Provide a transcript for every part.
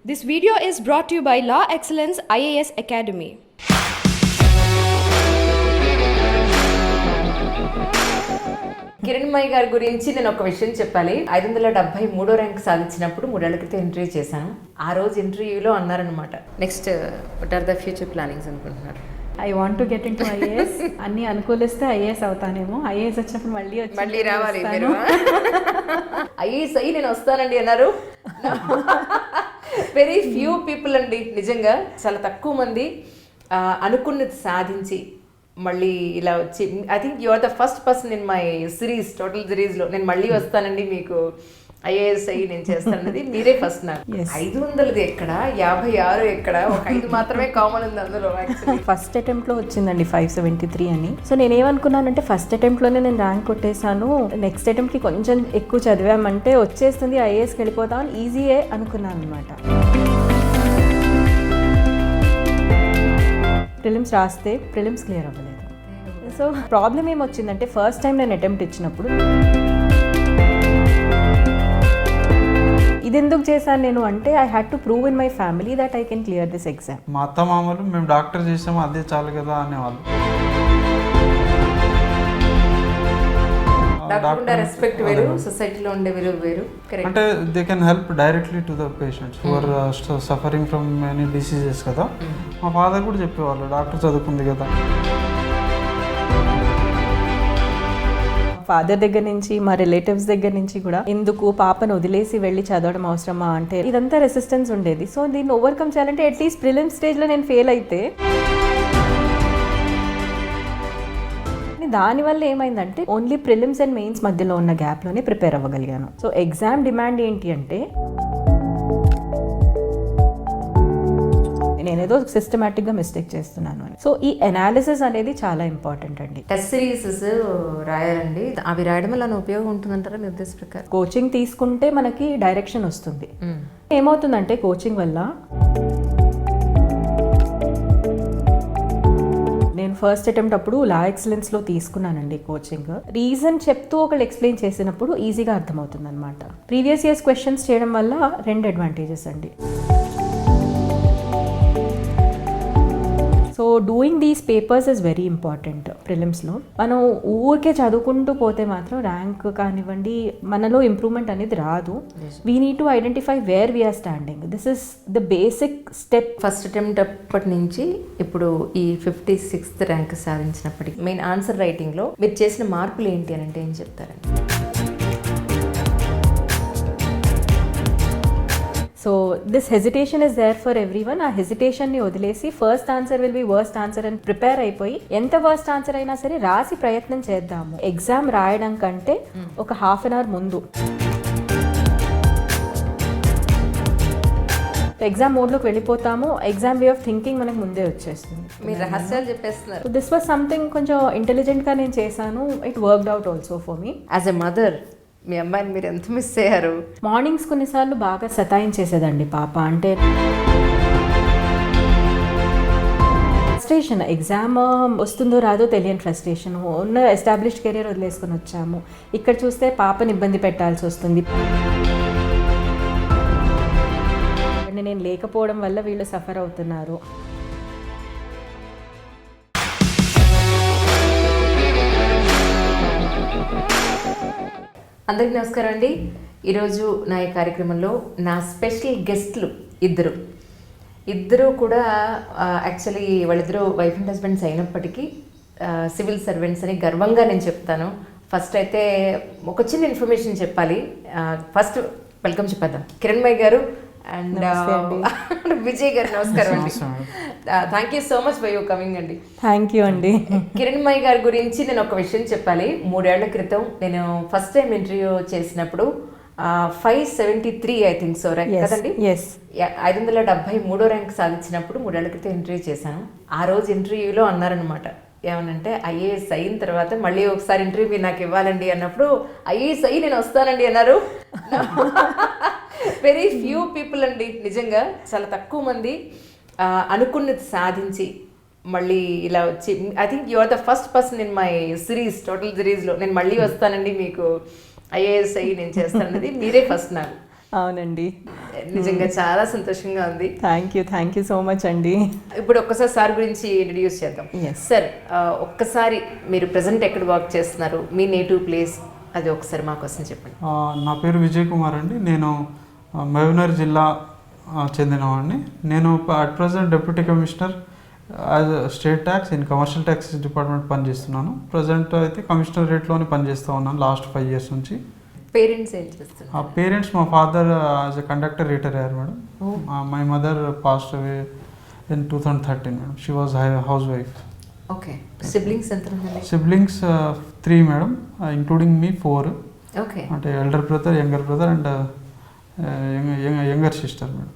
This video is brought to you by Law Excellence IAS Academy. Kiranmayi గారి గురించి నేను ఒక విషయం చెప్పాలి. 573 ర్యాంక్ సాధించినప్పుడు 3 ఏళ్ల క్రితం ఇంటర్వ్యూ చేశాను. ఆ రోజు ఇంటర్వ్యూలో అన్నారనమాట, next what are the future plannings అనుకుంటున్నారు? I want to get into IAS. అన్ని అనుకూలిస్తే ఐఏఎస్ అవుతానేమో. ఐఏఎస్ వచ్చినప్పుడు మళ్ళీ రావాలి మీరు. ఐఏఎస్ అయ్యి నేను వస్తానండి అన్నారు. వెరీ ఫ్యూ పీపుల్ అండి, నిజంగా చాలా తక్కువ మంది అనుకున్నది సాధించి మళ్ళీ ఇలా వచ్చి, I think you are the first person in my series, total సిరీస్లో నేను మళ్ళీ వస్తానండి మీకు ఐఏఎస్ అయ్యి నేను చేస్తానన్నది మీరే ఫస్ట్. నాకు 500 ఎక్కడ, 56 ఎక్కడ, ఒక 5 మాత్రమే కామన్ ఉంది అందులో. ఫస్ట్ అటెంప్ట్లో వచ్చిందండి 573 అని. సో నేనేమనుకున్నానంటే ఫస్ట్ అటెంప్ట్లోనే నేను ర్యాంక్ కొట్టేశాను, నెక్స్ట్ అటెంప్ట్కి కొంచెం ఎక్కువ చదివామంటే వచ్చేస్తుంది, ఐఏఎస్కి వెళ్ళిపోతామని ఈజీయే అనుకున్నాను అనమాట. ప్రిలిమ్స్ రాస్తే ప్రిలిమ్స్ క్లియర్ అవ్వలేదు. సో ప్రాబ్లం ఏమొచ్చిందంటే ఫస్ట్ టైం నేను అటెంప్ట్ ఇచ్చినప్పుడు ఇది ఎందుకు చేశాను నేను అంటే I had to prove in my family that I can clear this exam. మా అత్త మామలు మేము డాక్టర్ చేసాము అదే చాలు కదా అనేవాళ్ళు. రెస్పెక్ట్ వేరు, సొసైటీలో ఉండే విలువ వేరు. అంటే they can help directly to the patients who are suffering from many diseases కదా. మా ఫాదర్ కూడా చెప్పేవాళ్ళు డాక్టర్ చదువుకుంది కదా. ఫాదర్ దగ్గర నుంచి మా రిలేటివ్స్ దగ్గర నుంచి కూడా ఎందుకు పాపను వదిలేసి వెళ్ళి చదవడం అవసరమా అంటే ఇదంతా రెసిస్టెన్స్ ఉండేది. సో దీన్ని ఓవర్కమ్ చేయాలంటే అట్లీస్ట్ ప్రిలిమ్స్ స్టేజ్లో నేను ఫెయిల్ అయితే, దానివల్ల ఏమైందంటే ఓన్లీ ప్రిలిమ్స్ అండ్ మెయిన్స్ మధ్యలో ఉన్న గ్యాప్లోనే ప్రిపేర్ అవ్వగలిగాను. సో ఎగ్జామ్ డిమాండ్ ఏంటి అంటే నేనేదో సిస్టమేటిక్గా మిస్టేక్ చేస్తున్నాను అని. సో ఈ అనాలిసిస్ అనేది చాలా ఇంపార్టెంట్ అండి. టెస్ట్ సిరీసెస్ రాయాలండి, అవి రాయడం వల్ల ఉపయోగం ఉంటుందంటారా మీ ఉద్దేశ ప్రకారం? కోచింగ్ తీసుకుంటే మనకి డైరెక్షన్ వస్తుంది. ఏమవుతుందంటే కోచింగ్ వల్ల నేను ఫస్ట్ అటెంప్ట్ అప్పుడు లా ఎక్సలెన్స్లో తీసుకున్నానండి కోచింగ్. రీజన్ చెప్తూ ఒకళ్ళు ఎక్స్ప్లెయిన్ చేసినప్పుడు ఈజీగా అర్థమవుతుంది అనమాట. ప్రీవియస్ ఇయర్స్ క్వశ్చన్స్ చేయడం వల్ల 2 అడ్వాంటేజెస్ అండి. So doing these papers is very important. ప్రిలిమ్స్లో మనం ఊరికే చదువుకుంటూ పోతే మాత్రం ర్యాంక్ కానివ్వండి మనలో ఇంప్రూవ్మెంట్ అనేది రాదు. We need to identify where we're standing. This is the basic step. First attempt అప్పటి నుంచి ఇప్పుడు ఈ 56th ర్యాంక్ సాధించినప్పటికీ మెయిన్ ఆన్సర్ రైటింగ్లో మీరు చేసిన మార్పులు ఏంటి అని అంటే ఏం చెప్తారండి? So this hesitation is there for everyone. ఆ హెజిటేషన్ని వదిలేసి first answer will be worst answer అని ప్రిపేర్ అయిపోయి ఎంత వర్స్ట్ ఆన్సర్ అయినా సరే రాసి ప్రయత్నం చేద్దాము. ఎగ్జామ్ రాయడం కంటే ఒక హాఫ్ అన్ అవర్ ముందు ఎగ్జామ్ మోడ్లోకి వెళ్ళిపోతాము. ఎగ్జామ్ వే ఆఫ్ థింకింగ్ మనకు ముందే వచ్చేస్తుంది. మీరు రహస్యాలు చెప్పేస్తున్నారు. దిస్ వాజ్ సంథింగ్ కొంచెం ఇంటెలిజెంట్గా నేను చేశాను. It worked out also for me. As a mother మీ అమ్మాయిని మీరు ఎంత మిస్ అయ్యారు? మార్నింగ్స్ కొన్నిసార్లు బాగా సతాయించేసేదండి పాప. అంటే ఫ్రస్ట్రేషన్, ఎగ్జామ్ వస్తుందో రాదో తెలియని ఫ్రస్ట్రేషన్. ఉన్న ఎస్టాబ్లిష్డ్ కెరియర్ వదిలేసుకొని వచ్చాము, ఇక్కడ చూస్తే పాపని ఇబ్బంది పెట్టాల్సి వస్తుంది. నేను లేకపోవడం వల్ల వీళ్ళు సఫర్ అవుతున్నారు. అందరికీ నమస్కారం అండి. ఈరోజు నా ఈ కార్యక్రమంలో నా స్పెషల్ గెస్ట్లు ఇద్దరు కూడా యాక్చువల్లీ వాళ్ళిద్దరూ వైఫ్ అండ్ హస్బెండ్స్ అయినప్పటికీ సివిల్ సర్వెంట్స్ అని గర్వంగా నేను చెప్తాను. ఫస్ట్ అయితే ఒక చిన్న ఇన్ఫర్మేషన్ చెప్పాలి. ఫస్ట్ వెల్కమ్ చెప్పేద్దాం. కిరణ్మయి గారు అండ్ విజయ్ గారు నమస్కారం అండి. Thank you so much for your coming అండి. థ్యాంక్ యూ అండి. కిరణ్మయి గారి గురించి నేను ఒక విషయం చెప్పాలి. 3 ఏళ్ల క్రితం నేను ఫస్ట్ టైం ఇంటర్వ్యూ చేసినప్పుడు 573 ఐ థింక్ సో ర్యాంక్ కదండి. 573 ర్యాంక్ సాధించినప్పుడు 3 ఏళ్ల క్రితం ఇంటర్వ్యూ చేశాను. ఆ రోజు ఇంటర్వ్యూలో అన్నారనమాట, ఏమనంటే ఐఏఎస్ అయిన తర్వాత మళ్ళీ ఒకసారి ఇంటర్వ్యూ మీరు నాకు ఇవ్వాలండి అన్నప్పుడు ఐఏఎస్ అయ్యి నేను వస్తానండి అన్నారు. వెరీ ఫ్యూ పీపుల్ అండి, నిజంగా చాలా తక్కువ మంది అనుకున్నది సాధించి మళ్ళీ ఇలా వచ్చి, I think you are the first person in my series, total సిరీస్లో నేను మళ్ళీ వస్తానండి మీకు ఐఏఎస్ అయ్యి నేను చేస్తానన్నది మీరే ఫస్ట్. నాకు అవునండి. నిజంగా చాలా సంతోషంగా ఉంది. థ్యాంక్ యూ సో మచ్ అండి. ఇప్పుడు ఒక్కసారి సార్ గురించి ఇంట్రడ్యూస్ చేద్దాం. Yes. సార్ ఒక్కసారి మీరు ప్రజెంట్ ఎక్కడ వర్క్ చేస్తున్నారు, మీ నేటివ్ ప్లేస్ అది ఒకసారి మా కోసం చెప్పండి. నా పేరు విజయ్ కుమార్ అండి. నేను మహబూబ్నగర్ జిల్లా చెందినవాడిని. నేను at present deputy commissioner as state tax in commercial tax department పనిచేస్తున్నాను. ప్రజెంట్ అయితే కమిషనర్ రేట్లోనే పనిచేస్తూ ఉన్నాను లాస్ట్ 5 years నుంచి. పేరెంట్స్ ఏం చేస్తున్నారు? పేరెంట్స్ మా father as a conductor retire అయ్యారు madam. My mother passed away in 2013 madam. She was housewife. Okay. Siblings ఎంత ఉన్నారు? Siblings 3 madam, including me 4. Okay. అంటే elder brother, younger brother and younger sister madam.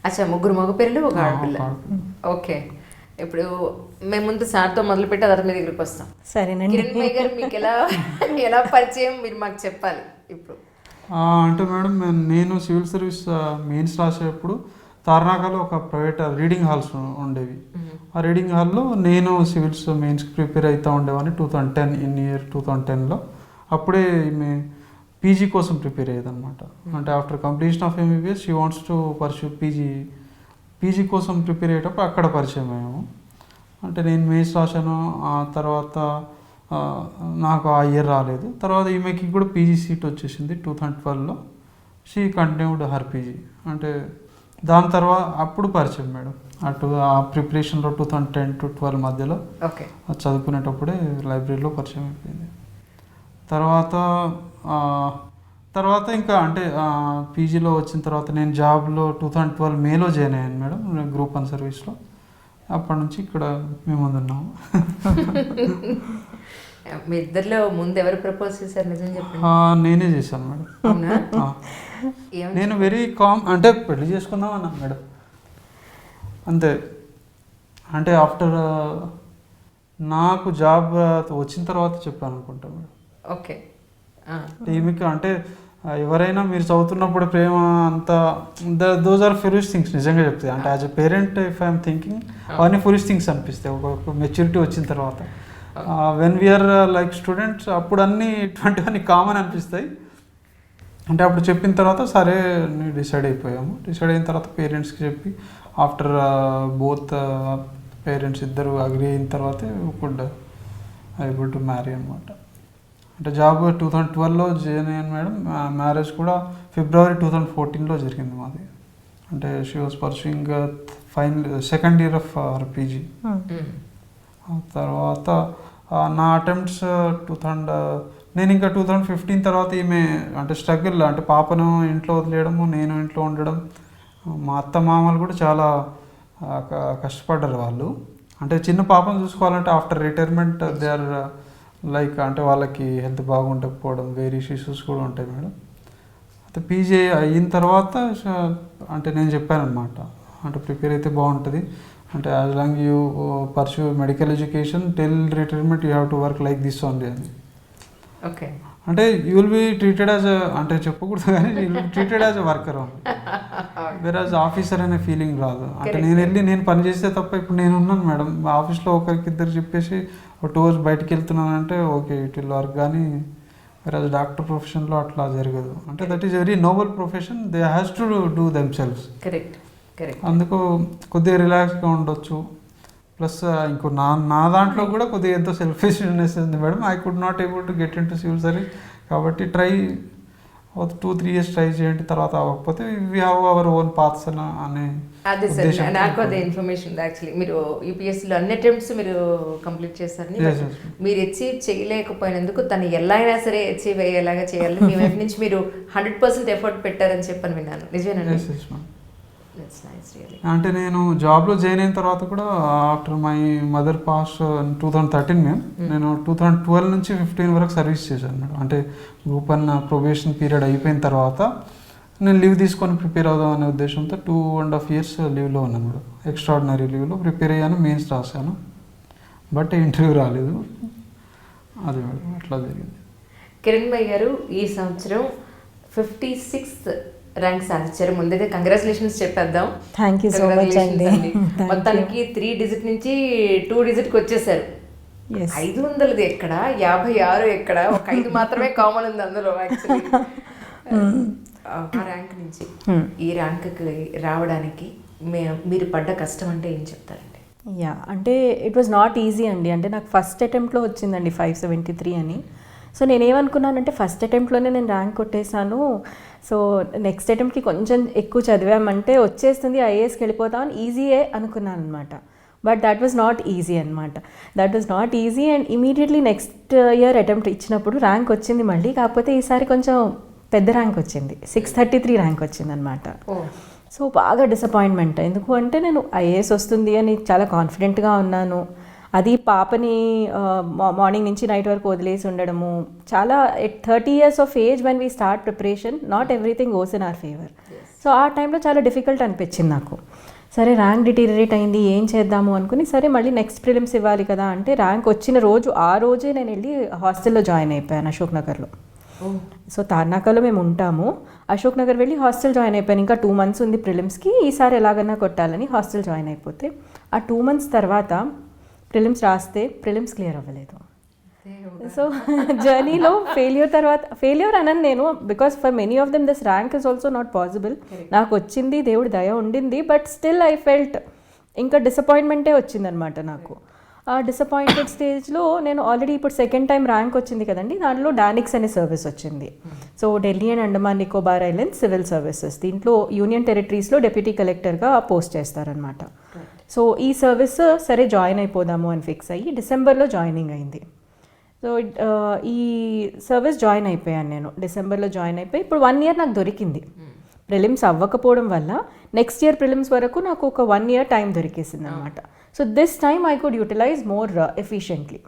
అచ్చా, 3 మగ పిల్లలు, 1 ఆడపిల్ల. Okay. ఇప్పుడు మేము ముందు సార్తో మొదలుపెట్టి అదర్ మీ దగ్గరికి వస్తాం. సరేనండి. కిరణ్ భాయ్ గారు మీకు ఎలా పరిచయం మీరు మాకు చెప్పాలి ఇప్పుడు. అంటే మేడం నేను సివిల్ సర్వీస్ మెయిన్స్ రాసేటప్పుడు తార్నాకలో ఒక ప్రైవేట్ రీడింగ్ హాల్స్ ఉండేవి. ఆ రీడింగ్ హాల్లో నేను సివిల్స్ మెయిన్స్కి ప్రిపేర్ అవుతూ ఉండేవాడిని 2010 ఇయర్ 2010లో. అప్పుడే ఈమె పీజీ కోసం ప్రిపేర్ అయ్యేదన్నమాట. అంటే after completion of MBBS she wants to pursue PG కోసం ప్రిపేర్ అయ్యేటప్పుడు అక్కడ పరిచయం అయ్యాము. అంటే నేను మెయిన్స్ రాశాను. ఆ తర్వాత నాకు ఆ ఇయర్ రాలేదు. తర్వాత ఈమెకి కూడా పీజీ సీట్ వచ్చేసింది 2012లో. She continued her PG. అంటే దాని తర్వాత అప్పుడు పరిచయం మేడం. ఆ ప్రిపరేషన్లో 2010 to 12 మధ్యలో ఓకే చదువుకునేటప్పుడే లైబ్రరీలో పరిచయం అయిపోయింది. తర్వాత ఇంకా అంటే పీజీలో వచ్చిన తర్వాత నేను జాబ్లో 2012 మేలో జాయిన్ అయ్యాను మేడం, గ్రూప్ 1 సర్వీస్లో. అప్పటి నుంచి ఇక్కడ మేము ముందున్నాము. మీ ఇద్దరిలో ముందు ఎవరు ప్రపోజ్ చేశారు నిజం చెప్పండి? నేనే చేశాను మేడం. అవునా? నేను వెరీ అంటే పెళ్లి చేసుకుందాం అన్నా మేడం, అంతే. అంటే ఆఫ్టర్ నాకు జాబ్ వచ్చిన తర్వాత చెప్పాను అనుకుంటా మేడం. ఓకే. ఈమెకి అంటే ఎవరైనా మీరు చదువుతున్నప్పుడు ప్రేమ అంతా దోస్ ఆర్ ఫులిష్ థింగ్స్ నిజంగా చెప్తాయి. అంటే as a parent if I'm thinking అవన్నీ ఫులిష్ థింగ్స్ అనిపిస్తాయి ఒక మెచ్యూరిటీ వచ్చిన తర్వాత. వెన్ వీఆర్ లైక్ స్టూడెంట్స్ అప్పుడు అన్నీ ఇటువంటివన్నీ కామన్ అనిపిస్తాయి. అంటే అప్పుడు చెప్పిన తర్వాత సరే డిసైడ్ అయిపోయాము. డిసైడ్ అయిన తర్వాత పేరెంట్స్కి చెప్పి ఆఫ్టర్ బోత్ పేరెంట్స్ ఇద్దరు అగ్రీ అయిన తర్వాతే కుడ్ ఏబుల్ టు మ్యారీ అనమాట. అంటే జాబ్ 2012లో జాయిన్ అయ్యాను మేడం. మ్యారేజ్ కూడా February 2014లో జరిగింది మాది. అంటే she was pursuing second year of PG. తర్వాత నా అటెంప్ట్స్ నేను ఇంకా 2015 తర్వాత ఈమె అంటే స్ట్రగుల్, అంటే పాపను ఇంట్లో వదిలేయడము, నేను ఇంట్లో ఉండడం. మా అత్త మామలు కూడా చాలా కష్టపడ్డారు వాళ్ళు. అంటే చిన్న పాపను చూసుకోవాలంటే after retirement they are like అంటే వాళ్ళకి హెల్త్ బాగుండకపోవడం, వేరే ఇష్యూస్ కూడా ఉంటాయి మేడం. అయితే పీజీ అయిన తర్వాత అంటే నేను చెప్పాను అనమాట, అంటే ప్రిపేర్ అయితే బాగుంటుంది. అంటే as long you pursue medical education till retirement you have to work like this only అని. ఓకే. అంటే you will be treated as అంటే చెప్పకూడదు కానీ you will treated as a worker only, whereas officer అనే feeling రాదు. అంటే నేను పని చేస్తే తప్ప ఇప్పుడు నేను ఉన్నాను మేడం ఆఫీస్లో ఒకరికి ఇద్దరు చెప్పేసి ఒక 2 hours బయటకు వెళ్తున్నానంటే ఓకే ఇట్ విల్ వర్క్. కానీ వేరాజ్ డాక్టర్ ప్రొఫెషన్లో అట్లా జరగదు. అంటే that is very noble profession, they has to do themselves. Correct correct. అందుకు కొద్దిగా రిలాక్స్గా ఉండొచ్చు. ప్లస్ ఇంకో నా దాంట్లో కూడా కొద్దిగా ఎంతో సెల్ఫిష్నెస్ ఉంది madam. I could not able to get in to civil service. కాబట్టి 2-3 years ట్రై చేయండి, తర్వాత అవ్వకపోతే we have our own paths అనే అదే సార్, నాకు అదే ఇన్ఫర్మేషన్. యాక్చువల్లీ మీరు యూపీఎస్సీలో అన్ని అటెంప్ట్స్ మీరు కంప్లీట్ చేస్తారని, మీరు అచీవ్ చేయలేకపోయినందుకు తను ఎలా అయినా సరే అచీవ్ అయ్యేలాగా చేయాలి. మీ వైపు నుంచి మీరు 100% ఎఫర్ట్ పెట్టారని చెప్పని విన్నాను. నిజమేనండి? అంటే నేను జాబ్లో జాయిన్ అయిన తర్వాత కూడా ఆఫ్టర్ మై మదర్ పాస్ 2013 నేను 2012 నుంచి 15 వరకు సర్వీస్ చేశాను మేడం. అంటే గ్రూప్ 1 ప్రొబేషన్ పీరియడ్ అయిపోయిన తర్వాత నేను లీవ్ తీసుకొని ప్రిపేర్ అవుదాం అనే ఉద్దేశంతో 2.5 years లీవ్లో ఉన్నాను మేడం. ఎక్స్ట్రాడినరీ లీవ్లో ప్రిపేర్ అయ్యాను, మెయిన్స్ రాశాను, బట్ ఇంటర్వ్యూ రాలేదు. అది మేడం అట్లా జరిగింది. కిరణ్ భాయ్ గారు ఈ సంవత్సరం 56th ర్యాంక్ సాధించారు. ముందైతే కంగ్రాచులేషన్స్ చెప్పేద్దాం. థ్యాంక్ యూ సో మచ్ అండి. మొత్తానికి 3 digit నుంచి 2 digitకి వచ్చేసారు. 500 ఎక్కడ, 56 ఎక్కడ, ఒక 5 మాత్రమే కామన్ ఉంది అందులో. యాక్చువల్లీ ఆ ర్యాంక్ నుంచి ఈ ర్యాంక్కి రావడానికి మీరు పడ్డ కష్టం అంటే ఏం చెప్తారండి? యా, అంటే ఇట్ వాజ్ నాట్ ఈజీ అండి. అంటే నాకు ఫస్ట్ అటెంప్ట్లో వచ్చిందండి 573 అని. సో నేనేమనుకున్నానంటే ఫస్ట్ అటెంప్ట్లోనే నేను ర్యాంక్ కొట్టేశాను, సో నెక్స్ట్ అటెంప్ట్కి కొంచెం ఎక్కువ చదివామంటే వచ్చేస్తుంది, ఐఏఎస్కి వెళ్ళిపోతామని ఈజీయే అనుకున్నాను అనమాట. But that was not easy అనమాట. That was not easy. And immediately next year attempt ఇచ్చినప్పుడు ర్యాంక్ వచ్చింది మళ్ళీ, కాకపోతే ఈసారి కొంచెం పెద్ద ర్యాంక్ వచ్చింది, 633 ర్యాంక్ వచ్చింది అనమాట. సో బాగా డిసప్పాయింట్మెంట్. ఎందుకు అంటే నేను ఐఏఎస్ వస్తుంది అని చాలా కాన్ఫిడెంట్గా ఉన్నాను. అది పాపని మార్నింగ్ నుంచి నైట్ వరకు వదిలేసి ఉండడము, చాలా 30 years of age when we start preparation, not everything goes in our favour. So ఆ టైంలో చాలా డిఫికల్ట్ అనిపించింది నాకు. సరే ర్యాంక్ డిటీరియరేట్ అయింది, ఏం చేద్దాము అనుకుని సరే మళ్ళీ నెక్స్ట్ ప్రిలిమ్స్ ఇవ్వాలి కదా అంటే ర్యాంక్ వచ్చిన రోజు ఆ రోజే నేను వెళ్ళి హాస్టల్లో జాయిన్ అయిపోయాను అశోక్ నగర్లో. సో తార్నాకలో మేము ఉంటాము, అశోక్ నగర్ వెళ్ళి హాస్టల్ జాయిన్ అయిపోయాను. ఇంకా 2 months ఉంది ప్రిలిమ్స్కి, ఈసారి ఎలాగన్నా కొట్టాలని హాస్టల్ జాయిన్ అయిపోతే ఆ 2 months తర్వాత ప్రిలిమ్స్ రాస్తే ప్రిలిమ్స్ క్లియర్ అవ్వలేదు. సో జర్నీలో ఫెయిల్యూర్ అనను నేను, because for many of them this rank is also not possible. నాకు వచ్చింది, దేవుడి దయ ఉండింది, బట్ స్టిల్ ఐ ఫెల్ట్ ఇంకా డిసప్పాయింట్మెంటే వచ్చిందనమాట నాకు. ఆ డిసప్పాయింటెడ్ స్టేజ్లో నేను ఆల్రెడీ ఇప్పుడు సెకండ్ టైం ర్యాంక్ వచ్చింది కదండి, దాంట్లో డానిక్స్ అనే సర్వీస్ వచ్చింది. So Delhi and Andaman Nicobar islands civil services, దీంట్లో యూనియన్ టెరిటరీస్లో డెప్యూటీ కలెక్టర్గా పోస్ట్ చేస్తారనమాట. సో ఈ సర్వీస్ సరే జాయిన్ అయిపోదాము అని ఫిక్స్ అయ్యి డిసెంబర్లో జాయినింగ్ అయింది. సో ఈ సర్వీస్ జాయిన్ అయిపోయాను నేను, డిసెంబర్లో జాయిన్ అయిపోయి ఇప్పుడు 1 year నాకు దొరికింది. ప్రిలిమ్స్ అవ్వకపోవడం వల్ల నెక్స్ట్ ఇయర్ ప్రిలిమ్స్ వరకు నాకు ఒక 1 year టైం దొరికేసింది అనమాట. So this time I could utilize more efficiently.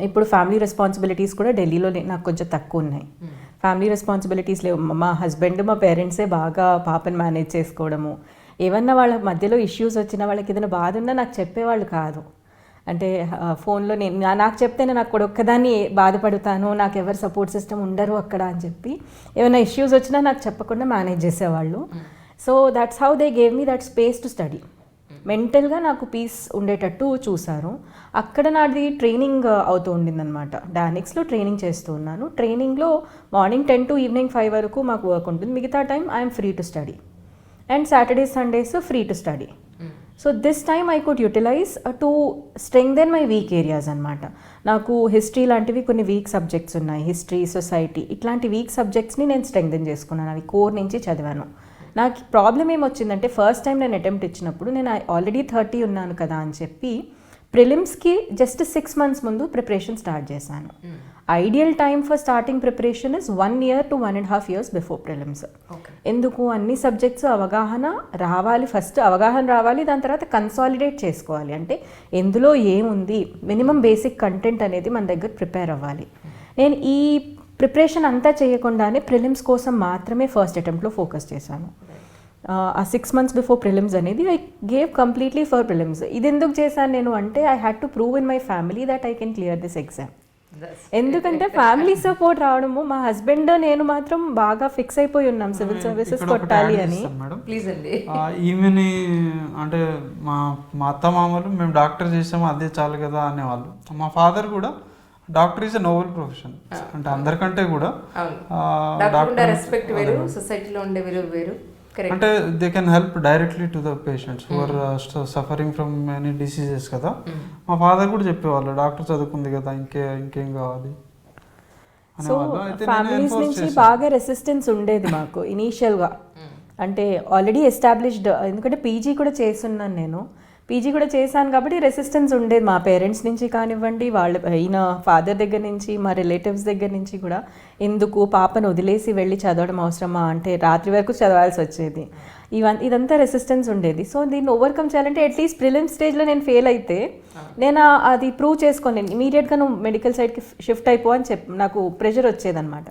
ఇప్పుడు ఫ్యామిలీ రెస్పాన్సిబిలిటీస్ కూడా ఢిల్లీలో నాకు కొంచెం తక్కువ ఉన్నాయి. ఫ్యామిలీ రెస్పాన్సిబిలిటీస్ లేవు, మా హస్బెండ్ మా పేరెంట్సే బాగా పాపని మేనేజ్ చేసుకోవడము. ఏమన్నా వాళ్ళ మధ్యలో ఇష్యూస్ వచ్చినా, వాళ్ళకి ఏదైనా బాధ ఉన్నా నాకు చెప్పేవాళ్ళు కాదు. అంటే ఫోన్లో నాకు చెప్తేనే నాకు కూడా ఒక్కదాన్ని బాధపడతాను, నాకు ఎవరు సపోర్ట్ సిస్టమ్ ఉండరు అక్కడ అని చెప్పి ఏమైనా ఇష్యూస్ వచ్చినా నాకు చెప్పకుండా మేనేజ్ చేసేవాళ్ళు. So that's how they gave me that space to study. మెంటల్గా నాకు పీస్ ఉండేటట్టు చూసారు. అక్కడ నాది ట్రైనింగ్ అవుతూ ఉండిందనమాట. డానిక్స్లో ట్రైనింగ్ చేస్తూ ఉన్నాను. ట్రైనింగ్లో మార్నింగ్ 10 to evening 5 వరకు మాకు వర్క్ ఉంటుంది, మిగతా time I'm free to study. And Saturdays Sundays free to study. So this time I could utilize to strengthen my weak areas అనమాట. నాకు హిస్టరీ లాంటివి కొన్ని వీక్ సబ్జెక్ట్స్ ఉన్నాయి, హిస్టరీ, సొసైటీ, ఇట్లాంటి వీక్ సబ్జెక్ట్స్ని నేను స్ట్రెంగ్థెన్ చేసుకున్నాను. అవి కోర్ నుంచి చదివాను. నాకు ప్రాబ్లం ఏమొచ్చిందంటే ఫస్ట్ టైం నేను అటెంప్ట్ ఇచ్చినప్పుడు నేను ఆల్రెడీ 30 ఉన్నాను కదా అని చెప్పి ప్రిలిమ్స్కి జస్ట్ 6 months ముందు ప్రిపరేషన్ స్టార్ట్ చేశాను. Ideal time for starting preparation is 1 year to 1.5 years before prelims. ఎందుకు అన్ని సబ్జెక్ట్స్ అవగాహన రావాలి, ఫస్ట్ అవగాహన రావాలి, దాని తర్వాత కన్సాలిడేట్ చేసుకోవాలి. అంటే ఎందులో ఏముంది, మినిమం బేసిక్ కంటెంట్ అనేది మన దగ్గర ప్రిపేర్ అవ్వాలి. నేను ఈ ప్రిపరేషన్ అంతా చేయకుండానే ప్రిలిమ్స్ కోసం మాత్రమే ఫస్ట్ అటెంప్ట్లో ఫోకస్ చేశాను. ఆ 6 months బిఫోర్ ప్రిలిమ్స్ అనేది I gave completely for prelims. ఇది ఎందుకు చేశాను నేను అంటే I had to prove in my family that I can clear this exam. ఎందుకంటే ఫ్యామిలీ సపోర్ట్ రావడము, మా హస్బెండ్ నేను మాత్రం బాగా ఫిక్స్ అయిపోయి ఉన్నాం సివిల్ సర్వీసెస్ కొట్టాలి అని. ప్లీజ్ అండి. ఈమెని అంటే మా అత్త మామలు మేము డాక్టర్ చేసాము అదే చాలు కదా అనేవాళ్ళు. మా ఫాదర్ కూడా doctor is a Nobel profession, అంటే అందరికంటే కూడా రెస్పెక్ట్ వేరు, సొసైటీలో ఉండే విలువ వేరు. అంటే they can help directly to the patients who are suffering from many diseases కదా. మా ఫాదర్ కూడా చెప్పేవాళ్ళు డాక్టర్ చదువుకుంది కదా ఇంకేం కావాలి. సో ఫ్యామిలీస్ నుంచి బాగా రెసిస్టెన్స్ ఉండేది మాకు ఇనీషియల్గా. అంటే ఆల్రెడీ ఎస్టాబ్లిష్డ్, ఎందుకంటే పీజీ కూడా చేస్తున్నాను నేను, పీజీ కూడా చేశాను కాబట్టి రెసిస్టెన్స్ ఉండేది మా పేరెంట్స్ నుంచి కానివ్వండి, వాళ్ళ అయిన ఫాదర్ దగ్గర నుంచి, మా రిలేటివ్స్ దగ్గర నుంచి కూడా. ఎందుకు పాపను వదిలేసి వెళ్ళి చదవడం అవసరమా, అంటే రాత్రి వరకు చదవాల్సి వచ్చేది, ఇదంతా రెసిస్టెన్స్ ఉండేది. సో దీన్ని ఓవర్కమ్ చేయాలంటే అట్లీస్ట్ ప్రిలిమ్స్ స్టేజ్లో నేను ఫెయిల్ అయితే నేను అది ప్రూవ్ చేసుకోలేను, ఇమీడియట్గా నువ్వు మెడికల్ సైడ్కి షిఫ్ట్ అయిపో అని నాకు ప్రెషర్ వచ్చేదనమాట.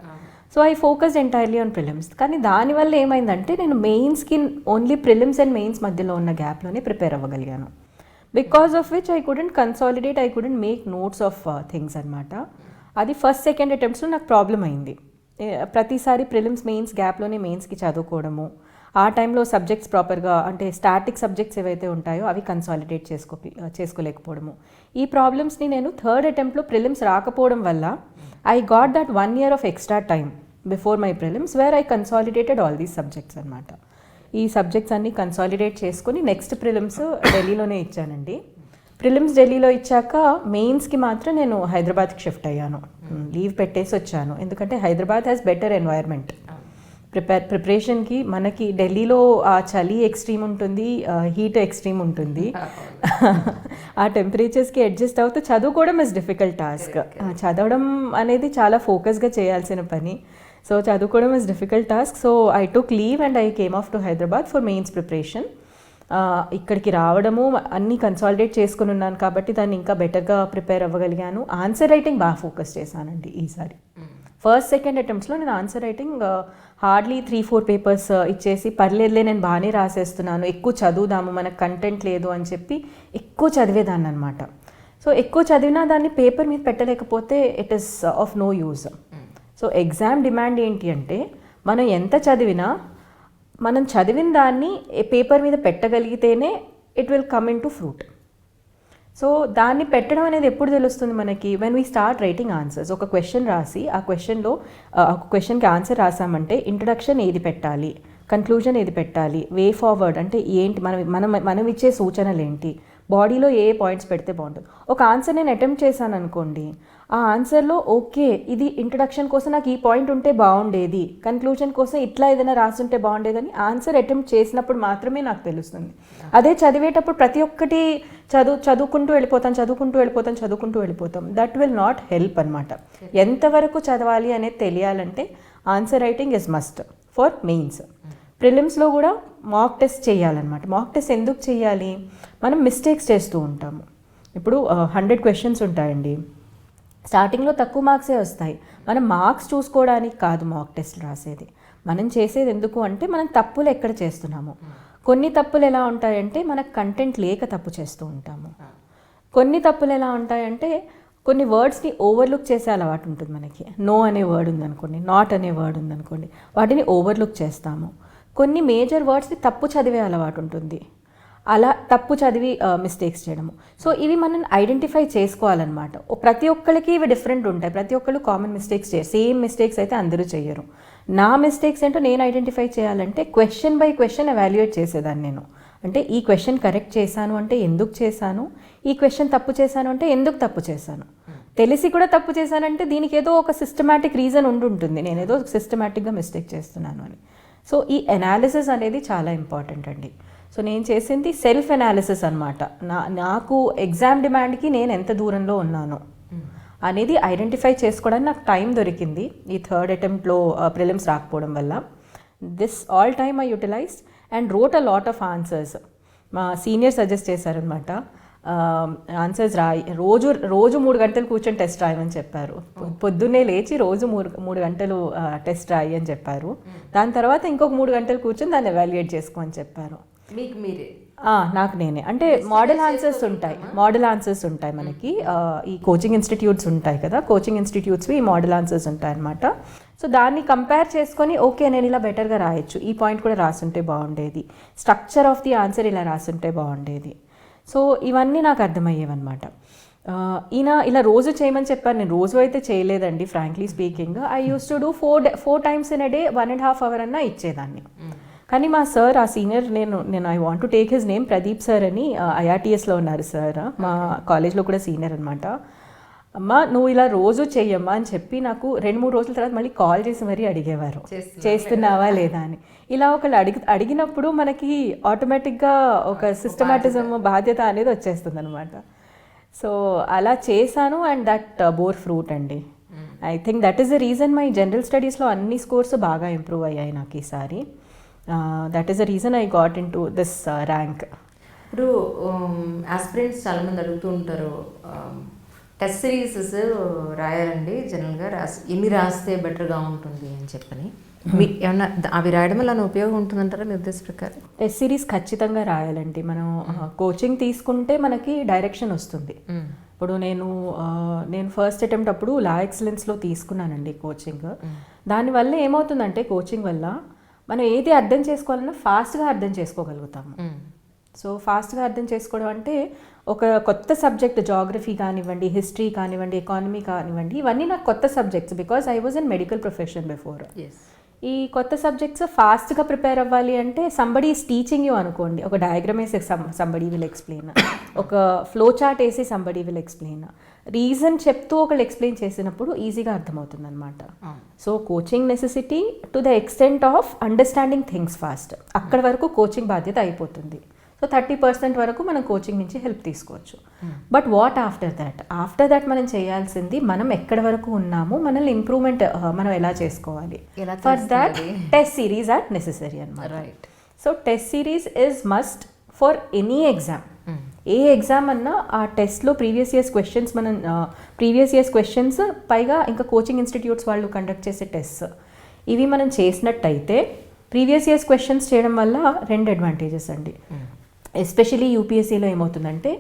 So I focused entirely on prelims. కానీ దానివల్ల ఏమైందంటే నేను మెయిన్స్కి ఓన్లీ ప్రిలిమ్స్ అండ్ మెయిన్స్ మధ్యలో ఉన్న గ్యాప్లోనే ప్రిపేర్ అవ్వగలిగాను. Because of which I couldn't consolidate, I couldn't make notes of things అనమాట. అది ఫస్ట్ సెకండ్ అటెంప్ట్స్లో నాకు ప్రాబ్లం అయింది. ప్రతిసారి ప్రిలిమ్స్ మెయిన్స్ గ్యాప్లోనే మెయిన్స్కి చదువుకోవడము, ఆ టైంలో సబ్జెక్ట్స్ ప్రాపర్గా, అంటే స్టాటిక్ సబ్జెక్ట్స్ ఏవైతే ఉంటాయో అవి కన్సాలిడేట్ చేసుకోలేకపోవడము. ఈ ప్రాబ్లమ్స్ని నేను థర్డ్ అటెంప్ట్లో ప్రిలిమ్స్ రాకపోవడం వల్ల I got that 1 year of extra time before my prelims where I consolidated all these subjects అనమాట. ఈ సబ్జెక్ట్స్ అన్నీ కన్సాలిడేట్ చేసుకుని నెక్స్ట్ ప్రిలిమ్స్ ఢిల్లీలోనే ఇచ్చానండి. ప్రిలిమ్స్ ఢిల్లీలో ఇచ్చాక మెయిన్స్కి మాత్రం నేను హైదరాబాద్కి షిఫ్ట్ అయ్యాను. లీవ్ పెట్టేసి వచ్చాను, ఎందుకంటే హైదరాబాద్ హ్యాస్ బెటర్ ఎన్వైర్న్మెంట్. ప్రిపరేషన్కి మనకి ఢిల్లీలో ఆ చలి ఎక్స్ట్రీమ్ ఉంటుంది, హీట్ ఎక్స్ట్రీమ్ ఉంటుంది. ఆ టెంపరేచర్స్కి అడ్జస్ట్ అవుతూ చదువుకోవడం ఇస్ డిఫికల్ట్ టాస్క్. చదవడం అనేది చాలా ఫోకస్గా చేయాల్సిన పని. సో చదువుకోవడం is difficult task. So I took leave and I came off to Hyderabad for mains preparation. ఇక్కడికి రావడము అన్నీ కన్సాలిడేట్ చేసుకుని ఉన్నాను కాబట్టి దాన్ని ఇంకా బెటర్గా ప్రిపేర్ అవ్వగలిగాను. ఆన్సర్ రైటింగ్ బాగా ఫోకస్ చేశానండి ఈసారి. ఫస్ట్ సెకండ్ అటెంప్ట్స్లో నేను ఆన్సర్ రైటింగ్ హార్డ్లీ 3-4 పేపర్స్ ఇచ్చేసి పర్లేదులే నేను బాగానే రాసేస్తున్నాను, ఎక్కువ చదువుదాము మనకు కంటెంట్ లేదు అని చెప్పి ఎక్కువ చదివేదాన్ని అనమాట. సో ఎక్కువ చదివినా దాన్ని పేపర్ మీద పెట్టలేకపోతే it is of no use. So exam demand ఏంటి అంటే మనం ఎంత చదివినా మనం చదివిన దాన్ని పేపర్ మీద పెట్టగలిగితేనే it will come into fruit. So దాన్ని పెట్టడం అనేది ఎప్పుడు తెలుస్తుంది మనకి? When we start writing answers. ఒక క్వశ్చన్ రాసి ఆ క్వశ్చన్లో ఒక క్వశ్చన్కి ఆన్సర్ రాసామంటే ఇంట్రడక్షన్ ఏది పెట్టాలి, కన్క్లూజన్ ఏది పెట్టాలి, వే ఫార్వర్డ్ అంటే ఏంటి, మనం ఇచ్చే సూచనలు ఏంటి, బాడీలో ఏ పాయింట్స్ పెడితే బాగుంటుంది. ఒక ఆన్సర్ నేను అటెంప్ట్ చేశాను అనుకోండి, ఆ ఆన్సర్లో ఓకే ఇది ఇంట్రడక్షన్ కోసం నాకు ఈ పాయింట్ ఉంటే బాగుండేది, కన్క్లూజన్ కోసం ఇట్లా ఏదైనా రాసుంటే బాగుండేదని ఆన్సర్ అటెంప్ట్ చేసినప్పుడు మాత్రమే నాకు తెలుస్తుంది. అదే చదివేటప్పుడు ప్రతి ఒక్కటి చదువుకుంటూ వెళ్ళిపోతాం. దట్ విల్ నాట్ హెల్ప్ అనమాట. ఎంతవరకు చదవాలి అనేది తెలియాలంటే answer writing is must for mains. ప్రిలిమ్స్లో కూడా మాక్ టెస్ట్ చేయాలన్నమాట. మాక్ టెస్ట్ ఎందుకు చేయాలి? మనం మిస్టేక్స్ చేస్తూ ఉంటాము. ఇప్పుడు 100 క్వశ్చన్స్ ఉంటాయండి, స్టార్టింగ్లో తక్కువ మార్క్సే వస్తాయి. మనం మార్క్స్ చూసుకోవడానికి కాదు మాక్ టెస్ట్ రాసేది. మనం చేసేది ఎందుకు అంటే మనం తప్పులు ఎక్కడ చేస్తున్నాము. కొన్ని తప్పులు ఎలా ఉంటాయంటే మనకు కంటెంట్ లేక తప్పు చేస్తూ ఉంటాము. కొన్ని తప్పులు ఎలా ఉంటాయంటే కొన్ని వర్డ్స్ని ఓవర్లుక్ చేసే అలవాటు ఉంటుంది మనకి. నో అనే వర్డ్ ఉందనుకోండి, నాట్ అనే వర్డ్ ఉందనుకోండి, వాటిని ఓవర్లుక్ చేస్తాము. కొన్ని మేజర్ వర్డ్స్ని తప్పు చదివే అలవాటు ఉంటుంది, అలా తప్పు చదివి మిస్టేక్స్ చేయడము. సో ఇవి మనం ఐడెంటిఫై చేసుకోవాలన్నమాట. ప్రతి ఒక్కరికి ఇవి డిఫరెంట్ ఉంటాయి. ప్రతి ఒక్కరు కామన్ మిస్టేక్స్ చేయరు, సేమ్ మిస్టేక్స్ అయితే అందరూ చేయరు. నా మిస్టేక్స్ ఏంటో నేను ఐడెంటిఫై చేయాలంటే క్వశ్చన్ బై క్వశ్చన్ ఎవాల్యుయేట్ చేసేదాన్ని నేను. అంటే ఈ క్వశ్చన్ కరెక్ట్ చేశాను అంటే ఎందుకు చేశాను, ఈ క్వశ్చన్ తప్పు చేశాను అంటే ఎందుకు తప్పు చేశాను, తెలిసి కూడా తప్పు చేశానంటే దీనికి ఏదో ఒక సిస్టమాటిక్ రీజన్ ఉండుంటుంది, నేను ఏదో సిస్టమాటిక్గా మిస్టేక్ చేస్తున్నాను అని. సో ఈ అనాలిసిస్ అనేది చాలా ఇంపార్టెంట్ అండి. సో నేను చేసింది సెల్ఫ్ అనాలిసిస్ అనమాట. నాకు ఎగ్జామ్ డిమాండ్కి నేను ఎంత దూరంలో ఉన్నాను అనేది ఐడెంటిఫై చేసుకోవడానికి నాకు టైం దొరికింది ఈ థర్డ్ అటెంప్ట్లో ప్రిలిమ్స్ రాకపోవడం వల్ల. This all time I utilized and rote a lot of answers. మా సీనియర్ సజెస్ట్ చేశారనమాట, ఆన్సర్స్ రోజు 3 గంటలు కూర్చొని టెస్ట్ రాయమని చెప్పారు. పొద్దున్నే లేచి రోజు 3 గంటలు టెస్ట్ రాయి అని చెప్పారు. దాని తర్వాత ఇంకొక 3 గంటలు కూర్చొని దాన్ని ఎవాల్యుయేట్ చేసుకోమని చెప్పారు. మీకు మీరే? నాకు నేనే. అంటే మోడల్ ఆన్సర్స్ ఉంటాయి మనకి. ఈ కోచింగ్ ఇన్స్టిట్యూట్స్ ఉంటాయి కదా, కోచింగ్ ఇన్స్టిట్యూట్స్వి ఈ మోడల్ ఆన్సర్స్ ఉంటాయి అనమాట. సో దాన్ని కంపేర్ చేసుకొని ఓకే నేను ఇలా బెటర్గా రాయొచ్చు, ఈ పాయింట్ కూడా రాసుంటే బాగుండేది, స్ట్రక్చర్ ఆఫ్ ది ఆన్సర్ ఇలా రాసుంటే బాగుండేది. సో ఇవన్నీ నాకు అర్థమయ్యేవన్నమాట. ఈయన ఇలా రోజు చేయమని చెప్పారు, నేను రోజు అయితే చేయలేదండి frankly speaking. I use to do 4 times in a day 1.5 hour అన్నా ఇచ్చేదాన్ని. కానీ మా సార్, ఆ సీనియర్, నేను I want to take his name, Pradeep sir అని IRTSలో ఉన్నారు సార్, మా కాలేజ్లో కూడా సీనియర్ అనమాట. అమ్మ నువ్వు ఇలా రోజు చెయ్యమ్మా అని చెప్పి నాకు 2-3 రోజుల తర్వాత మళ్ళీ కాల్ చేసి మరీ అడిగేవారు, చేస్తున్నావా లేదా అని. ఇలా ఒకళ్ళు అడిగినప్పుడు మనకి ఆటోమేటిక్గా ఒక సిస్టమాటిజం, బాధ్యత అనేది వచ్చేస్తుంది అనమాట. సో అలా చేశాను అండ్ దట్ బోర్ ఫ్రూట్ అండి. I think that is the reason my general స్టడీస్లో అన్ని స్కోర్స్ బాగా ఇంప్రూవ్ అయ్యాయి నాకు ఈసారి. That is the reason I got in to this rank. ఇప్పుడు ఆస్పిరెంట్స్ చాలామంది అడుగుతూ ఉంటారు, టెస్ట్ సిరీసెస్ రాయాలండి జనరల్గా, ఎన్ని రాస్తే బెటర్గా ఉంటుంది అని చెప్పని. ఏమన్నా అవి రాయడం వల్ల ఉపయోగం ఉంటుందంటారా మీ ఉద్దేశ ప్రకారం? టెస్ట్ సిరీస్ ఖచ్చితంగా రాయాలండి. మనం కోచింగ్ తీసుకుంటే మనకి డైరెక్షన్ వస్తుంది. ఇప్పుడు నేను ఫస్ట్ అటెంప్ట్ అప్పుడు లా ఎక్సలెన్స్లో తీసుకున్నానండి కోచింగ్. దానివల్ల ఏమవుతుందంటే కోచింగ్ వల్ల మనం ఏది అర్థం చేసుకోవాలన్నా ఫాస్ట్గా అర్థం చేసుకోగలుగుతాము. సో ఫాస్ట్గా అర్థం చేసుకోవడం అంటే ఒక కొత్త సబ్జెక్ట్, జాగ్రఫీ కానివ్వండి, హిస్టరీ కానివ్వండి, ఎకానమీ కానివ్వండి, ఇవన్నీ నాకు కొత్త subjects because I was in medical profession before. ఈ కొత్త సబ్జెక్ట్స్ ఫాస్ట్గా ప్రిపేర్ అవ్వాలి అంటే సంబడీ ఈస్ టీచింగ్ యూ అనుకోండి, ఒక డయాగ్రమ్ వేసి సంబడీ విల్ ఎక్స్ప్లెయిన్, ఒక ఫ్లో చార్ట్ వేసి సంబడీ విల్ ఎక్స్ప్లెయిన్, రీజన్ చెప్తూ ఒకళ్ళు ఎక్స్ప్లెయిన్ చేసినప్పుడు ఈజీగా అర్థమవుతుంది అనమాట. So coaching necessity to the extent of understanding things fast, అక్కడ వరకు కోచింగ్ బాధ్యత అయిపోతుంది. సో 30% వరకు మనం కోచింగ్ నుంచి హెల్ప్ తీసుకోవచ్చు. బట్ వాట్ ఆఫ్టర్ దాట్ మనం చేయాల్సింది, మనం ఎక్కడి వరకు ఉన్నాము, మనల్ని ఇంప్రూవ్మెంట్ మనం ఎలా చేసుకోవాలి. For that test series are necessary అనమాట. Right. So test series is must for any exam. ఏ ఎగ్జామ్ అన్నా ఆ టెస్ట్లో ప్రీవియస్ ఇయర్స్ క్వశ్చన్స్ పైగా ఇంకా కోచింగ్ ఇన్స్టిట్యూట్స్ వాళ్ళు కండక్ట్ చేసే టెస్ట్ ఇవి మనం చేసినట్టయితే ప్రీవియస్ ఇయర్స్ క్వశ్చన్స్ చేయడం వల్ల 2 అడ్వాంటేజెస్ అండి. ఎస్పెషలీ యూపీఎస్సీలో ఏమవుతుందంటే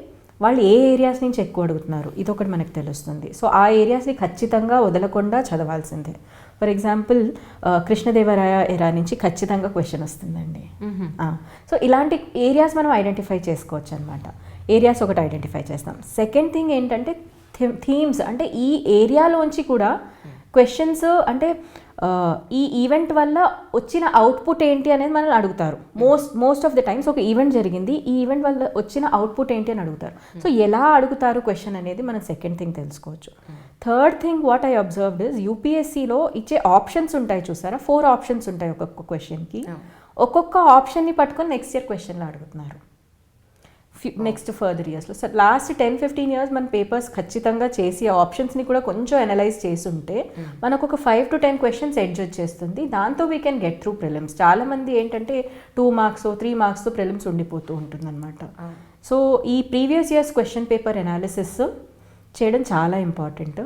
వాళ్ళు ఏ ఏరియాస్ నుంచి ఎక్కువ అడుగుతున్నారు ఇదొకటి మనకు తెలుస్తుంది. సో ఆ ఏరియాస్ని ఖచ్చితంగా వదలకుండా చదవాల్సిందే. ఫర్ ఎగ్జాంపుల్ కృష్ణదేవరాయ ఎరా నుంచి ఖచ్చితంగా క్వశ్చన్ వస్తుందండి. సో ఇలాంటి ఏరియాస్ మనం ఐడెంటిఫై చేసుకోవచ్చు అనమాట. ఏరియాస్ ఒకటి ఐడెంటిఫై చేస్తాం. సెకండ్ థింగ్ ఏంటంటే థీమ్స్, అంటే ఈ ఏరియాలోంచి కూడా క్వశ్చన్స్, అంటే ఈ ఈవెంట్ వల్ల వచ్చిన అవుట్పుట్ ఏంటి అనేది మనల్ని అడుగుతారు. మోస్ట్ ఆఫ్ ద టైమ్స్ ఒక ఈవెంట్ జరిగింది, ఈ ఈవెంట్ వల్ల వచ్చిన అవుట్పుట్ ఏంటి అని అడుగుతారు. సో ఎలా అడుగుతారు క్వశ్చన్ అనేది మనం సెకండ్ థింగ్ తెలుసుకోవచ్చు. Third thing what I observed is యూపీఎస్సీలో ఇచ్చే ఆప్షన్స్ ఉంటాయి చూసారా, 4 ఆప్షన్స్ ఉంటాయి ఒక్కొక్క క్వశ్చన్కి. ఒక్కొక్క ఆప్షన్ని పట్టుకొని నెక్స్ట్ ఇయర్ క్వశ్చన్లో అడుగుతున్నారు నెక్స్ట్ ఫర్దర్ ఇయర్స్లో. సో లాస్ట్ 10-15 ఇయర్స్ మన పేపర్స్ ఖచ్చితంగా చేసి ఆ ఆప్షన్స్ని కూడా కొంచెం అనలైజ్ చేసి ఉంటే మనకు ఒక 5 to 10 క్వశ్చన్స్ ఎడ్జ్ వచ్చేస్తుంది. దాంతో we can get through prelims. చాలామంది ఏంటంటే 2 మార్క్స్ 3 మార్క్స్తో ప్రిలిమ్స్ ఉండిపోతూ ఉంటుందన్నమాట. సో ఈ previous years question paper analysis చేయడం చాలా ఇంపార్టెంట్.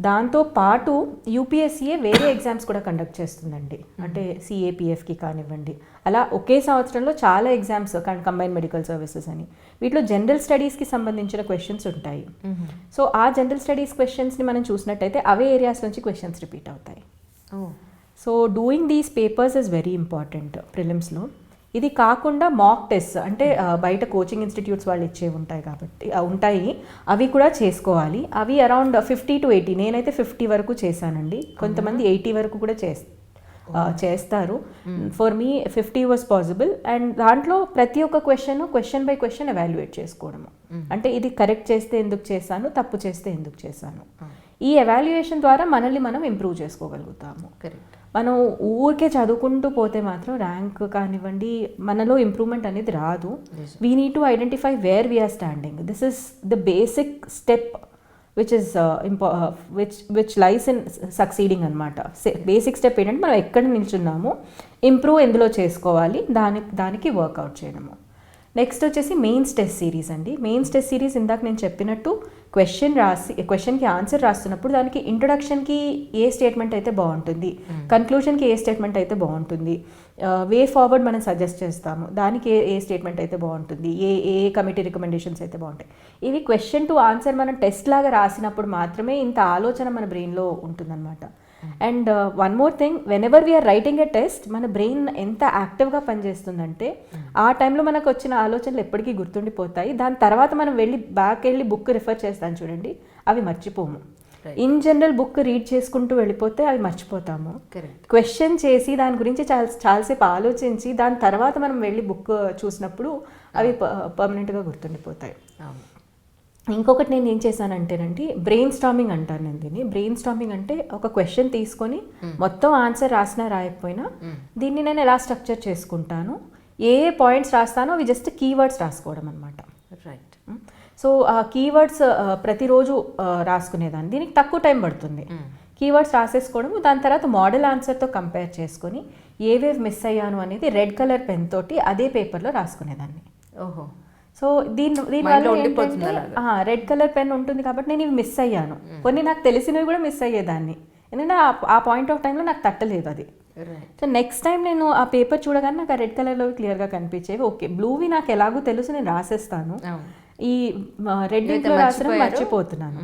దాంతో పాటు యూపీఎస్సీఏ వేరే ఎగ్జామ్స్ కూడా కండక్ట్ చేస్తుందండి. అంటే సిఏపిఎఫ్కి కానివ్వండి, అలా ఒకే సంవత్సరంలో చాలా ఎగ్జామ్స్, కంబైన్డ్ మెడికల్ సర్వీసెస్ అని, వీటిలో జనరల్ స్టడీస్కి సంబంధించిన క్వశ్చన్స్ ఉంటాయి. సో ఆ జనరల్ స్టడీస్ క్వశ్చన్స్ని మనం చూసినట్టయితే అవే ఏరియాస్ నుంచి క్వశ్చన్స్ రిపీట్ అవుతాయి. So doing these papers is very important ప్రిలిమ్స్లో. ఇది కాకుండా మాక్ టెస్ట్, అంటే బయట కోచింగ్ ఇన్స్టిట్యూట్స్ వాళ్ళు ఇచ్చే ఉంటాయి అవి కూడా చేసుకోవాలి. అవి అరౌండ్ 50 to 80, నేనైతే 50 వరకు చేశానండి. కొంతమంది 80 వరకు కూడా చేస్తారు. For me 50 was possible. And దాంట్లో ప్రతి ఒక్క క్వశ్చన్ బై క్వశ్చన్ ఎవాల్యుయేట్ చేసుకోవడము. అంటే ఇది కరెక్ట్ చేస్తే ఎందుకు చేశాను, తప్పు చేస్తే ఎందుకు చేశాను, ఈ ఎవాల్యుయేషన్ ద్వారా మనల్ని మనం ఇంప్రూవ్ చేసుకోగలుగుతాము. కరెక్ట్. మనం ఊరికే చదువుకుంటూ పోతే మాత్రం ర్యాంక్ కానివ్వండి మనలో ఇంప్రూవ్మెంట్ అనేది రాదు. We need to identify where we're standing. This is the basic step which lies in succeeding అనమాట. బేసిక్ స్టెప్ ఏంటంటే మనం ఎక్కడ నిల్చున్నాము, ఇంప్రూవ్ ఎందులో చేసుకోవాలి, దానికి వర్కౌట్ చేయడము. నెక్స్ట్ వచ్చేసి మెయిన్స్ టెస్ట్ సిరీస్ అండి. మెయిన్స్ టెస్ట్ సిరీస్ ఇందాక నేను చెప్పినట్టు క్వశ్చన్కి ఆన్సర్ రాస్తున్నప్పుడు దానికి ఇంట్రొడక్షన్కి ఏ స్టేట్మెంట్ అయితే బాగుంటుంది, కన్క్లూషన్కి ఏ స్టేట్మెంట్ అయితే బాగుంటుంది, వే ఫార్వర్డ్ మనం సజెస్ట్ చేస్తాము, దానికి ఏ స్టేట్మెంట్ అయితే బాగుంటుంది, ఏ కమిటీ రికమెండేషన్స్ అయితే బాగుంటాయి. ఇవి క్వశ్చన్ టు ఆన్సర్ మనం టెస్ట్ లాగా రాసినప్పుడు మాత్రమే ఇంత ఆలోచన మన బ్రెయిన్లో ఉంటుందన్నమాట. And one more thing, whenever we're writing a test మన బ్రెయిన్ ఎంత యాక్టివ్గా పనిచేస్తుందంటే ఆ టైంలో మనకు వచ్చిన ఆలోచనలు ఎప్పటికీ గుర్తుండిపోతాయి. దాని తర్వాత మనం వెళ్ళి బుక్ రిఫర్ చేస్తాను చూడండి, అవి మర్చిపోము. ఇన్ జనరల్ బుక్ రీడ్ చేసుకుంటూ వెళ్ళిపోతే అవి మర్చిపోతాము. క్వశ్చన్ చేసి దాని గురించి చాలాసేపు ఆలోచించి దాని తర్వాత మనం వెళ్ళి బుక్ చూసినప్పుడు అవి పర్మనెంట్గా గుర్తుండిపోతాయి. ఇంకొకటి నేను ఏం చేశానంటేనండి, బ్రెయిన్ స్టార్మింగ్ అంటాను నేను దీన్ని. బ్రెయిన్ స్టార్మింగ్ అంటే ఒక క్వశ్చన్ తీసుకొని మొత్తం ఆన్సర్ రాసినా రాయకపోయినా దీన్ని నేను ఎలా స్ట్రక్చర్ చేసుకుంటాను, ఏ పాయింట్స్ రాస్తానో అవి జస్ట్ కీవర్డ్స్ రాసుకోవడం అనమాట. రైట్. సో ఆ కీవర్డ్స్ ప్రతిరోజు రాసుకునేదాన్ని. దీనికి తక్కువ టైం పడుతుంది. కీవర్డ్స్ రాసేసుకోవడం, దాని తర్వాత మోడల్ ఆన్సర్తో కంపేర్ చేసుకొని ఏవేవి మిస్ అయ్యాను అనేది రెడ్ కలర్ పెన్ తోటి అదే పేపర్లో రాసుకునేదాన్ని. ఓహో. సో దీనివల్ల రెడ్ కలర్ పెన్ ఉంటుంది కాబట్టి నేను ఇవి మిస్ అయ్యాను. కొన్ని నాకు తెలిసినవి కూడా మిస్ అయ్యేదాన్ని, ఎందుకంటే ఆ పాయింట్ ఆఫ్ టైంలో నాకు తట్టలేదు అది. సో నెక్స్ట్ టైం నేను ఆ పేపర్ చూడగానే నాకు ఆ రెడ్ కలర్లో క్లియర్గా కనిపించేవి. ఓకే, బ్లూవి నాకు ఎలాగో తెలుసు, నేను రాసేస్తాను, ఈ రెడ్ ఇంట్లో రాసడం మర్చిపోతున్నాను.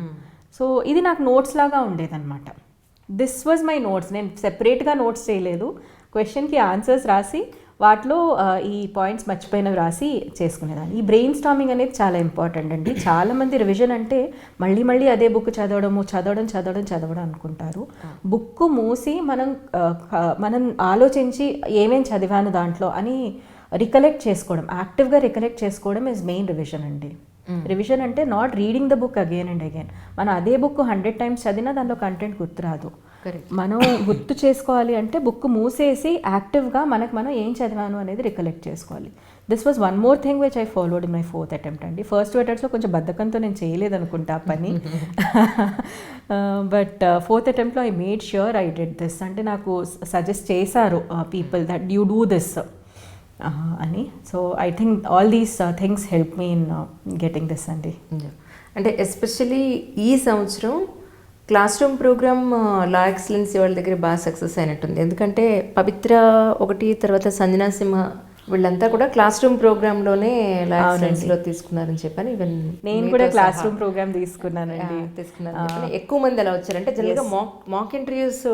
సో ఇది నాకు నోట్స్ లాగా ఉండేదన్నమాట. This was my notes. నేను సెపరేట్గా నోట్స్ చేయలేదు, క్వశ్చన్కి ఆన్సర్స్ రాసి వాటిలో ఈ పాయింట్స్ మర్చిపోయినవి రాసి చేసుకునేదాన్ని. ఈ బ్రెయిన్ స్టామింగ్ అనేది చాలా ఇంపార్టెంట్ అండి. చాలామంది రివిజన్ అంటే మళ్ళీ మళ్ళీ అదే బుక్ చదవడం అనుకుంటారు. బుక్ మూసి మనం ఆలోచించి ఏమేం చదివాను దాంట్లో అని రికలెక్ట్ చేసుకోవడం, యాక్టివ్గా రికలెక్ట్ చేసుకోవడం ఇస్ మెయిన్ రివిజన్ అండి. రివిజన్ అంటే not reading the book again and again. మనం అదే బుక్ 100 times చదివినా దానిలో కంటెంట్ గుర్తురాదు. మనం గుర్తు చేసుకోవాలి అంటే బుక్ మూసేసి యాక్టివ్గా మనం ఏం చదివాను అనేది రికలెక్ట్ చేసుకోవాలి. This was one more thing which I followed in my 4th attempt అండి. ఫస్ట్ 2 attemptsలో కొంచెం బద్ధకంతో నేను చేయలేదు అనుకుంటా ఆ పని. బట్ 4th attemptలో I made sure I did this. అంటే నాకు సజెస్ట్ చేశారు people that you do this అని. So I think all these things help me in getting this అండి. అంటే ఎస్పెషలీ ఈ సంవత్సరం classroom program law excellency వాళ్ళ దగ్గర బాగా సక్సెస్ అయినట్టుంది. ఎందుకంటే పవిత్ర ఒకటి, తర్వాత సంజనా సింహ వీళ్ళంతా కూడా క్లాస్ రూమ్ ప్రోగ్రాంలోనే లా ఎక్సలెన్స్లో తీసుకున్నారని చెప్పాను. ఈవెన్ నేను కూడా క్లాస్ రూమ్ ప్రోగ్రామ్ తీసుకున్నానండి. ఎక్కువ మంది అలా వచ్చారంటే జనరల్గా మాక్ ఇంటర్వ్యూస్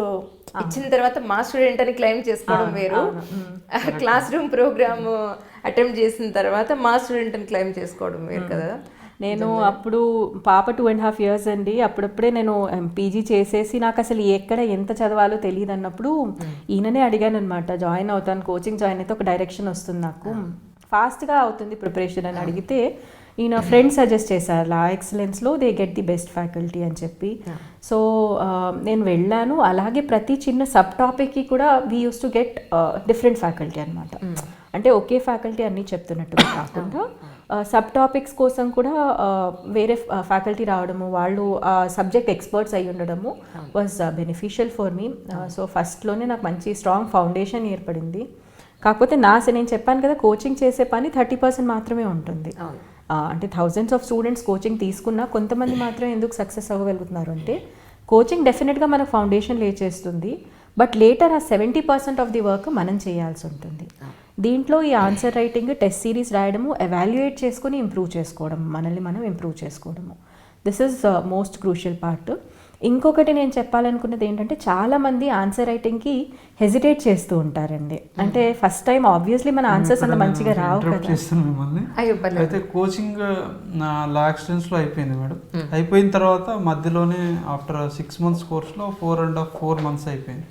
ఇచ్చిన తర్వాత మా స్టూడెంట్ అని క్లెయిమ్ చేసుకోవడం వేరు, క్లాస్ రూమ్ ప్రోగ్రామ్ అటెంప్ట్ చేసిన తర్వాత మా స్టూడెంట్ అని క్లెయిమ్ చేసుకోవడం వేరు కదా. నేను అప్పుడు పాప 2.5 years అండి. అప్పుడప్పుడే నేను పీజీ చేసేసి నాకు అసలు ఎక్కడ ఎంత చదవాలో తెలియదు అన్నప్పుడు ఈయననే అడిగాను అనమాట, జాయిన్ అవుతాను, కోచింగ్ జాయిన్ అయితే ఒక డైరెక్షన్ వస్తుంది, నాకు ఫాస్ట్గా అవుతుంది ప్రిపరేషన్ అని అడిగితే ఈయన ఫ్రెండ్ సజెస్ట్ చేశారు లా ఎక్సలెన్స్లో they get the best faculty అని చెప్పి. సో నేను వెళ్ళాను. అలాగే ప్రతి చిన్న సబ్ టాపిక్కి కూడా we use to get different faculty అనమాట. అంటే ఒకే ఫ్యాకల్టీ అన్నీ చెప్తున్నట్టుగా కాకుండా సబ్ టాపిక్స్ కోసం కూడా వేరే ఫ్యాకల్టీ రావడము, వాళ్ళు సబ్జెక్ట్ ఎక్స్పర్ట్స్ అయి ఉండడము was beneficial for me. So ఫస్ట్లోనే నాకు మంచి స్ట్రాంగ్ ఫౌండేషన్ ఏర్పడింది. కాకపోతే నేను చెప్పాను కదా, కోచింగ్ చేసే పని 30% మాత్రమే ఉంటుంది. అంటే thousands of స్టూడెంట్స్ కోచింగ్ తీసుకున్నా కొంతమంది మాత్రం ఎందుకు సక్సెస్ అవ్వగలుగుతున్నారు అంటే కోచింగ్ డెఫినెట్గా మనకు ఫౌండేషన్ లే చేస్తుంది, బట్ లేటర్ ఆ 70% ఆఫ్ ది వర్క్ మనం చేయాల్సి ఉంటుంది. దీంట్లో ఈ ఆన్సర్ రైటింగ్, టెస్ట్ సిరీస్ రాయడము, ఎవాల్యుయేట్ చేసుకొని ఇంప్రూవ్ చేసుకోవడం, మనల్ని మనం ఇంప్రూవ్ చేసుకోవడము, this is most crucial part. ఇంకొకటి నేను చెప్పాలనుకున్నది ఏంటంటే చాలామంది ఆన్సర్ రైటింగ్కి హెజిటేట్ చేస్తూ ఉంటారండి. అంటే ఫస్ట్ టైం ఆబ్వియస్లీ మన ఆన్సర్స్ అంత మంచిగా రావు కదా. అయితే కోచింగ్ నా లా ఎక్సలెన్స్లో అయిపోయింది మేడం. అయిపోయిన తర్వాత మధ్యలోనే ఆఫ్టర్ 6 months కోర్స్లో 4 months అయిపోయింది.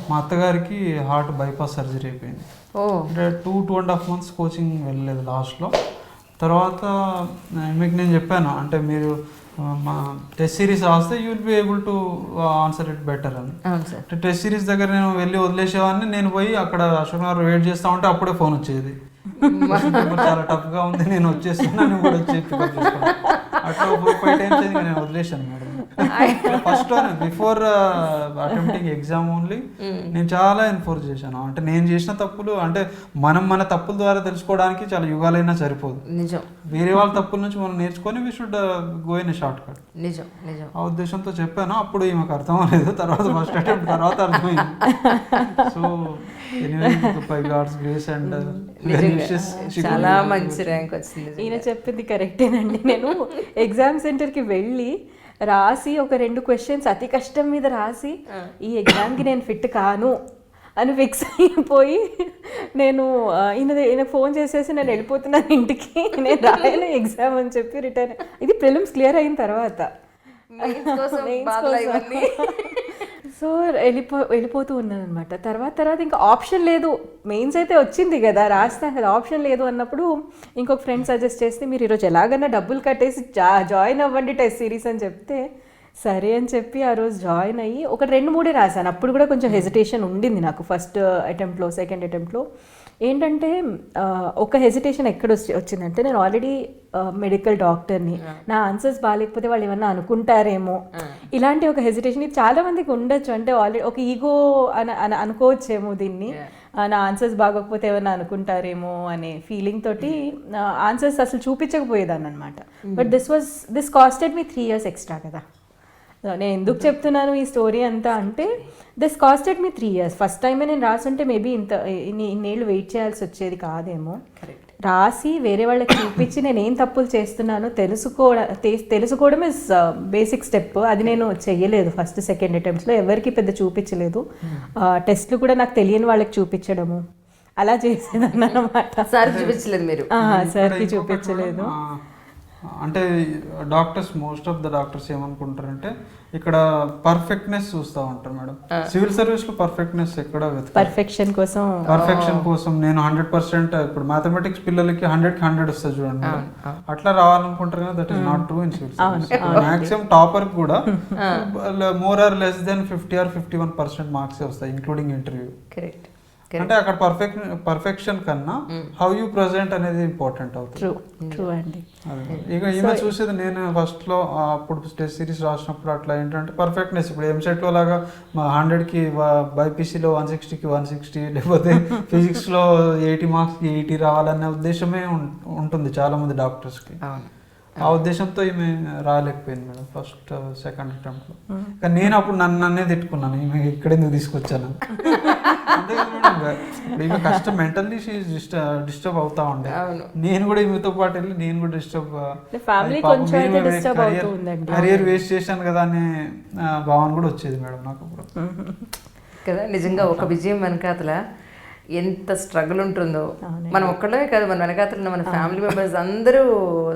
మా అత్తగారికి హార్ట్ బైపాస్ సర్జరీ అయిపోయింది. అంటే 2.5 months కోచింగ్ వెళ్ళలేదు లాస్ట్లో. తర్వాత మీకు నేను చెప్పాను అంటే మీరు మా టెస్ట్ సిరీస్ రాస్తే you will be able to answer it better అని. టెస్ట్ సిరీస్ దగ్గర నేను వెళ్ళి వదిలేసేవాడిని. నేను పోయి అక్కడ అశోక్ నగర్ వెయిట్ చేస్తా ఉంటే అప్పుడే ఫోన్ వచ్చేది, చాలా టఫ్గా ఉంది నేను వచ్చేస్తున్నాను కూడా వచ్చి అట్లా 4-5 times అయింది. నేను వదిలేసాను madam. First before attempting exam only నేను చాలా ఎన్ఫోర్స్ చేశాను. అంటే నేను చేసిన తప్పులు అంటే మన తప్పుల ద్వారా తెలుసుకోవడానికి చాలా యుగాలైనా సరిపోదు. నిజం. వేరే వాళ్ళ తప్పుల నుంచి మనం నేర్చుకొని we should go in short cut. నిజం నిజం ఆ ఉద్దేశంతో చెప్పాను. అప్పుడు ఈమెకు అర్థం అవ్వలేదు, తర్వాత ఫస్ట్ అటెంప్ట్ తర్వాత అర్థమైంది. So by God's grace and చాలా మంచి ర్యాంక్ వచ్చింది. ఈయన చెప్పింది కరెక్టేనండి. నేను ఎగ్జామ్ సెంటర్కి వెళ్ళి రాసి ఒక 2 questions అతి కష్టం మీద రాసి ఈ ఎగ్జామ్కి నేను ఫిట్ కాను అని ఫిక్స్ అయిపోయి నేను ఈయన ఫోన్ చేసేసి నేను వెళ్ళిపోతున్నాను ఇంటికి, నేను రాయను ఎగ్జామ్ అని చెప్పి రిటర్న్. ఇది ప్రిలిమ్స్ క్లియర్ అయిన తర్వాత. సో వెళ్ళిపోతూ ఉన్నాను అనమాట. తర్వాత ఇంకా ఆప్షన్ లేదు, మెయిన్స్ అయితే వచ్చింది కదా, రాస్తాను కదా, ఆప్షన్ లేదు అన్నప్పుడు ఇంకొక ఫ్రెండ్ సజెస్ట్ చేస్తే మీరు ఈరోజు ఎలాగన్నా డబ్బులు కట్టేసి జాయిన్ అవ్వండి టెస్ట్ సిరీస్ అని చెప్తే సరే అని చెప్పి ఆ రోజు జాయిన్ అయ్యి ఒక 2-3 రాశాను. అప్పుడు కూడా కొంచెం హెజిటేషన్ ఉండింది నాకు ఫస్ట్ అటెంప్ట్లో. సెకండ్ అటెంప్ట్లో ఏంటంటే ఒక హెజిటేషన్ ఎక్కడ వచ్చిందంటే నేను ఆల్రెడీ మెడికల్ డాక్టర్ని, నా ఆన్సర్స్ బాగాలేకపోతే వాళ్ళు ఏమన్నా అనుకుంటారేమో, ఇలాంటి ఒక హెజిటేషన్ ఇది చాలా మందికి ఉండొచ్చు. అంటే ఆల్రెడీ ఒక ఈగో అని అనుకోవచ్చేమో దీన్ని, నా ఆన్సర్స్ బాగోకపోతే ఏమన్నా అనుకుంటారేమో అనే ఫీలింగ్ తోటి ఆన్సర్స్ అసలు చూపించకపోయేదాన్ని అనమాట. But this costed me 3 years extra కదా. నేను ఎందుకు చెప్తున్నాను ఈ స్టోరీ అంతా అంటే this costed me 3 years. First టైమే నేను రాసుంటే మేబీ ఇన్నేళ్ళు వెయిట్ చేయాల్సి వచ్చేది కాదేమో. రాసి వేరే వాళ్ళకి చూపించి నేను ఏం తప్పులు చేస్తున్నానో తెలుసుకోవడం ఇస్ బేసిక్ స్టెప్. అది నేను చెయ్యలేదు ఫస్ట్ సెకండ్ అటెంప్ట్స్లో, ఎవరికి పెద్ద చూపించలేదు. టెస్ట్లు కూడా నాకు తెలియని వాళ్ళకి చూపించడము, అలా చేసేదాన్ని అనమాట. సార్ చూపించలేదు మీరు? సార్కి చూపించలేదు. అంటే doctors, most of the doctors ఏమనుకుంటారంటే ఇక్కడ పర్ఫెక్ట్నెస్ చూస్తూ ఉంటారు మేడం. సివిల్ సర్వీస్ లో పర్ఫెక్ట్నెస్ ఎక్కడ పర్ఫెక్షన్ కోసం నేను 100%, ఇప్పుడు మ్యాథమెటిక్స్ పిల్లలకి 100కి 100 వస్తుంది చూడండి, అట్లా రావాలనుకుంటారు కదా. That is not true in civil service. Maximum topper కూడా more or less then 50 or 51% marks వస్తాయి ఇంక్లూడింగ్ ఇంటర్వ్యూ. కరెక్ట్. అంటే అక్కడ పర్ఫెక్షన్ కన్నా హౌ యూ ప్రజెంట్ అనేది ఇంపార్టెంట్ అవుతుంది. ట్రూ అండి. ఇక ఈమె చూసేది నేను ఫస్ట్ లో అప్పుడు టెస్ట్ సిరీస్ రాసినప్పుడు అట్లా ఏంటంటే పర్ఫెక్ట్నెస్, ఇప్పుడు ఎంసెట్ లో లాగా 100కి బైపీసీలో 160కి 160, లేకపోతే ఫిజిక్స్ లో 80 మార్క్స్కి 80 రావాలనే ఉద్దేశమే ఉంటుంది చాలా మంది డాక్టర్స్ కి. ఆ ఉద్దేశంతో ఈమె రాలేకపోయింది మేడం ఫస్ట్ సెకండ్ అటెంప్ట్ లో. కానీ నేను అప్పుడు నన్నే తిట్టుకున్నాను, ఈమె ఇక్కడ ఎందుకు తీసుకొచ్చాను. ఈమె కష్టం మెంటల్లీ డిస్టర్బ్ అవుతా ఉండే. నేను కూడా ఈమెతో పాటు వెళ్ళి నేను కూడా కెరియర్ వేస్ట్ చేశాను కదా అనే భావన కూడా వచ్చేది మేడం నాకు అప్పుడు కదా. నిజంగా ఒక విజయం వెనకాతల ఎంత స్ట్రగుల్ ఉంటుందో మనం ఒక్కడమే కాదు, మన వెనకాతల మన ఫ్యామిలీ మెంబర్స్ అందరూ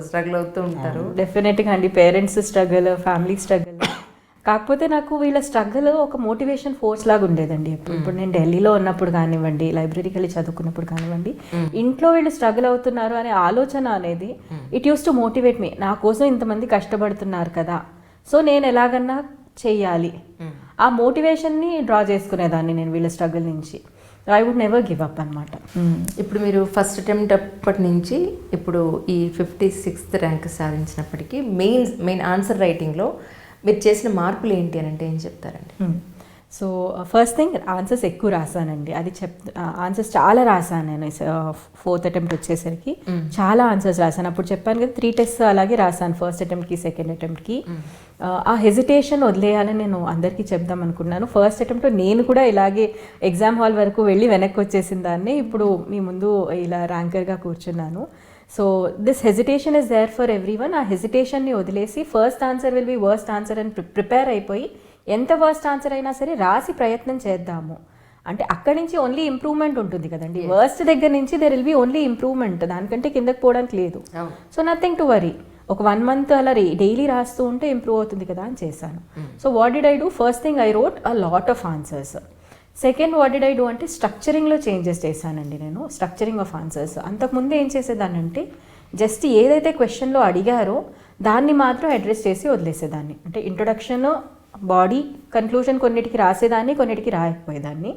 స్ట్రగుల్ అవుతూ ఉంటారు. డెఫినెట్గా అండి, పేరెంట్స్ స్ట్రగుల్, ఫ్యామిలీ స్ట్రగుల్. కాకపోతే నాకు వీళ్ళ స్ట్రగుల్ ఒక మోటివేషన్ ఫోర్స్ లాగా ఉండేదండి. ఇప్పుడు నేను ఢిల్లీలో ఉన్నప్పుడు కానివ్వండి, లైబ్రరీకి వెళ్ళి చదువుకున్నప్పుడు కానివ్వండి, ఇంట్లో వీళ్ళు స్ట్రగుల్ అవుతున్నారు అనే ఆలోచన అనేది ఇట్ యూస్ టు మోటివేట్ మీ. నా కోసం ఇంతమంది కష్టపడుతున్నారు కదా, సో నేను ఎలాగన్నా చెయ్యాలి, ఆ మోటివేషన్ని డ్రా చేసుకునేదాన్ని నేను వీళ్ళ స్ట్రగుల్ నుంచి. I would never give up అనమాట. ఇప్పుడు మీరు ఫస్ట్ అటెంప్ట్ అప్పటి నుంచి ఇప్పుడు ఈ 56th ర్యాంక్ సాధించినప్పటికీ మెయిన్ ఆన్సర్ రైటింగ్లో మీరు చేసిన మార్పులు ఏంటి అని అంటే ఏం చెప్తారండి? సో ఫస్ట్ థింగ్, ఆన్సర్స్ ఎక్కువ రాసానండి. అది ఆన్సర్స్ చాలా రాసాను నేను. 4th అటెంప్ట్ వచ్చేసరికి చాలా ఆన్సర్స్ రాసాను. అప్పుడు చెప్పాను కదా 3 tests అలాగే రాసాను, ఫస్ట్ అటెంప్ట్కి, సెకండ్ అటెంప్ట్కి. ఆ హెజిటేషన్ వదిలేయాలని నేను అందరికీ చెప్దాం అనుకున్నాను. ఫస్ట్ అటెంప్ట్ నేను కూడా ఇలాగే ఎగ్జామ్ హాల్ వరకు వెళ్ళి వెనక్కి వచ్చేసిన దాన్ని ఇప్పుడు మీ ముందు ఇలా ర్యాంకర్గా కూర్చున్నాను. So this hesitation is there for every one. ఆ హెజిటేషన్ని వదిలేసి first answer will be worst answer అని ప్రిపేర్ అయిపోయి ఎంత వర్స్ట్ ఆన్సర్ అయినా సరే రాసి ప్రయత్నం చేద్దాము. అంటే అక్కడి నుంచి ఓన్లీ ఇంప్రూవ్మెంట్ ఉంటుంది కదండి. వర్స్ట్ దగ్గర నుంచి there will be only improvement, దానికంటే కిందకి పోవడానికి లేదు. So nothing to worry. ఒక 1 month అలా డైలీ రాస్తూ ఉంటే ఇంప్రూవ్ అవుతుంది కదా అని చేశాను. So what did I do? First thing I wrote a lot of answers. Second what did I do అంటే స్ట్రక్చరింగ్లో చేంజెస్ చేశానండి నేను, స్ట్రక్చరింగ్ ఆఫ్ ఆన్సర్స్. అంతకుముందు ఏం చేసేదానంటే జస్ట్ ఏదైతే క్వశ్చన్లో అడిగారో దాన్ని మాత్రం అడ్రస్ చేసి వదిలేసేదాన్ని. అంటే ఇంట్రొడక్షన్, బాడీ, కన్క్లూజన్ కొన్నిటికి రాసేదాన్ని, కొన్నిటికి రాయకపోయేదాన్ని.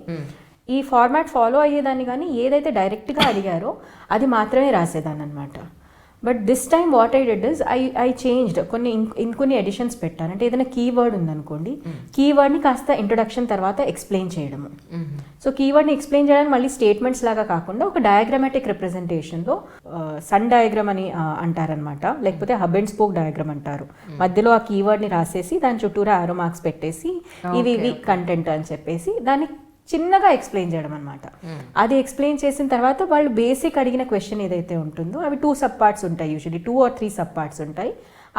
ఈ ఫార్మాట్ ఫాలో అయ్యేదాన్ని, కానీ ఏదైతే డైరెక్ట్గా అడిగారో అది మాత్రమే రాసేదాన్ని అనమాట. But this time what I did is I changed. కొన్ని ఎడిషన్స్ పెట్టాను. అంటే ఏదైనా కీవర్డ్ ఉందనుకోండి, కీవర్డ్ని కాస్త ఇంట్రొడక్షన్ తర్వాత ఎక్స్ప్లెయిన్ చేయడము. సో కీవర్డ్ని ఎక్స్ప్లెయిన్ చేయడానికి మళ్ళీ స్టేట్మెంట్స్ లాగా కాకుండా ఒక డయాగ్రామాటిక్ రిప్రజెంటేషన్లో, సన్ డయాగ్రామ్ అని అంటారనమాట, లేకపోతే హబ్ అండ్ స్పోక్ డయాగ్రామ్ అంటారు. మధ్యలో ఆ కీవర్డ్ని రాసేసి దాని చుట్టూరా ఆరో మార్క్స్ పెట్టేసి ఇవి కంటెంట్ అని చెప్పేసి దాన్ని చిన్నగా ఎక్స్ప్లెయిన్ చేయడం అనమాట. అది ఎక్స్ప్లెయిన్ చేసిన తర్వాత వాళ్ళు బేసిక్ అడిగిన క్వశ్చన్ ఏదైతే ఉంటుందో అవి 2 sub parts ఉంటాయి, యూజువల్లీ 2 or 3 sub parts ఉంటాయి.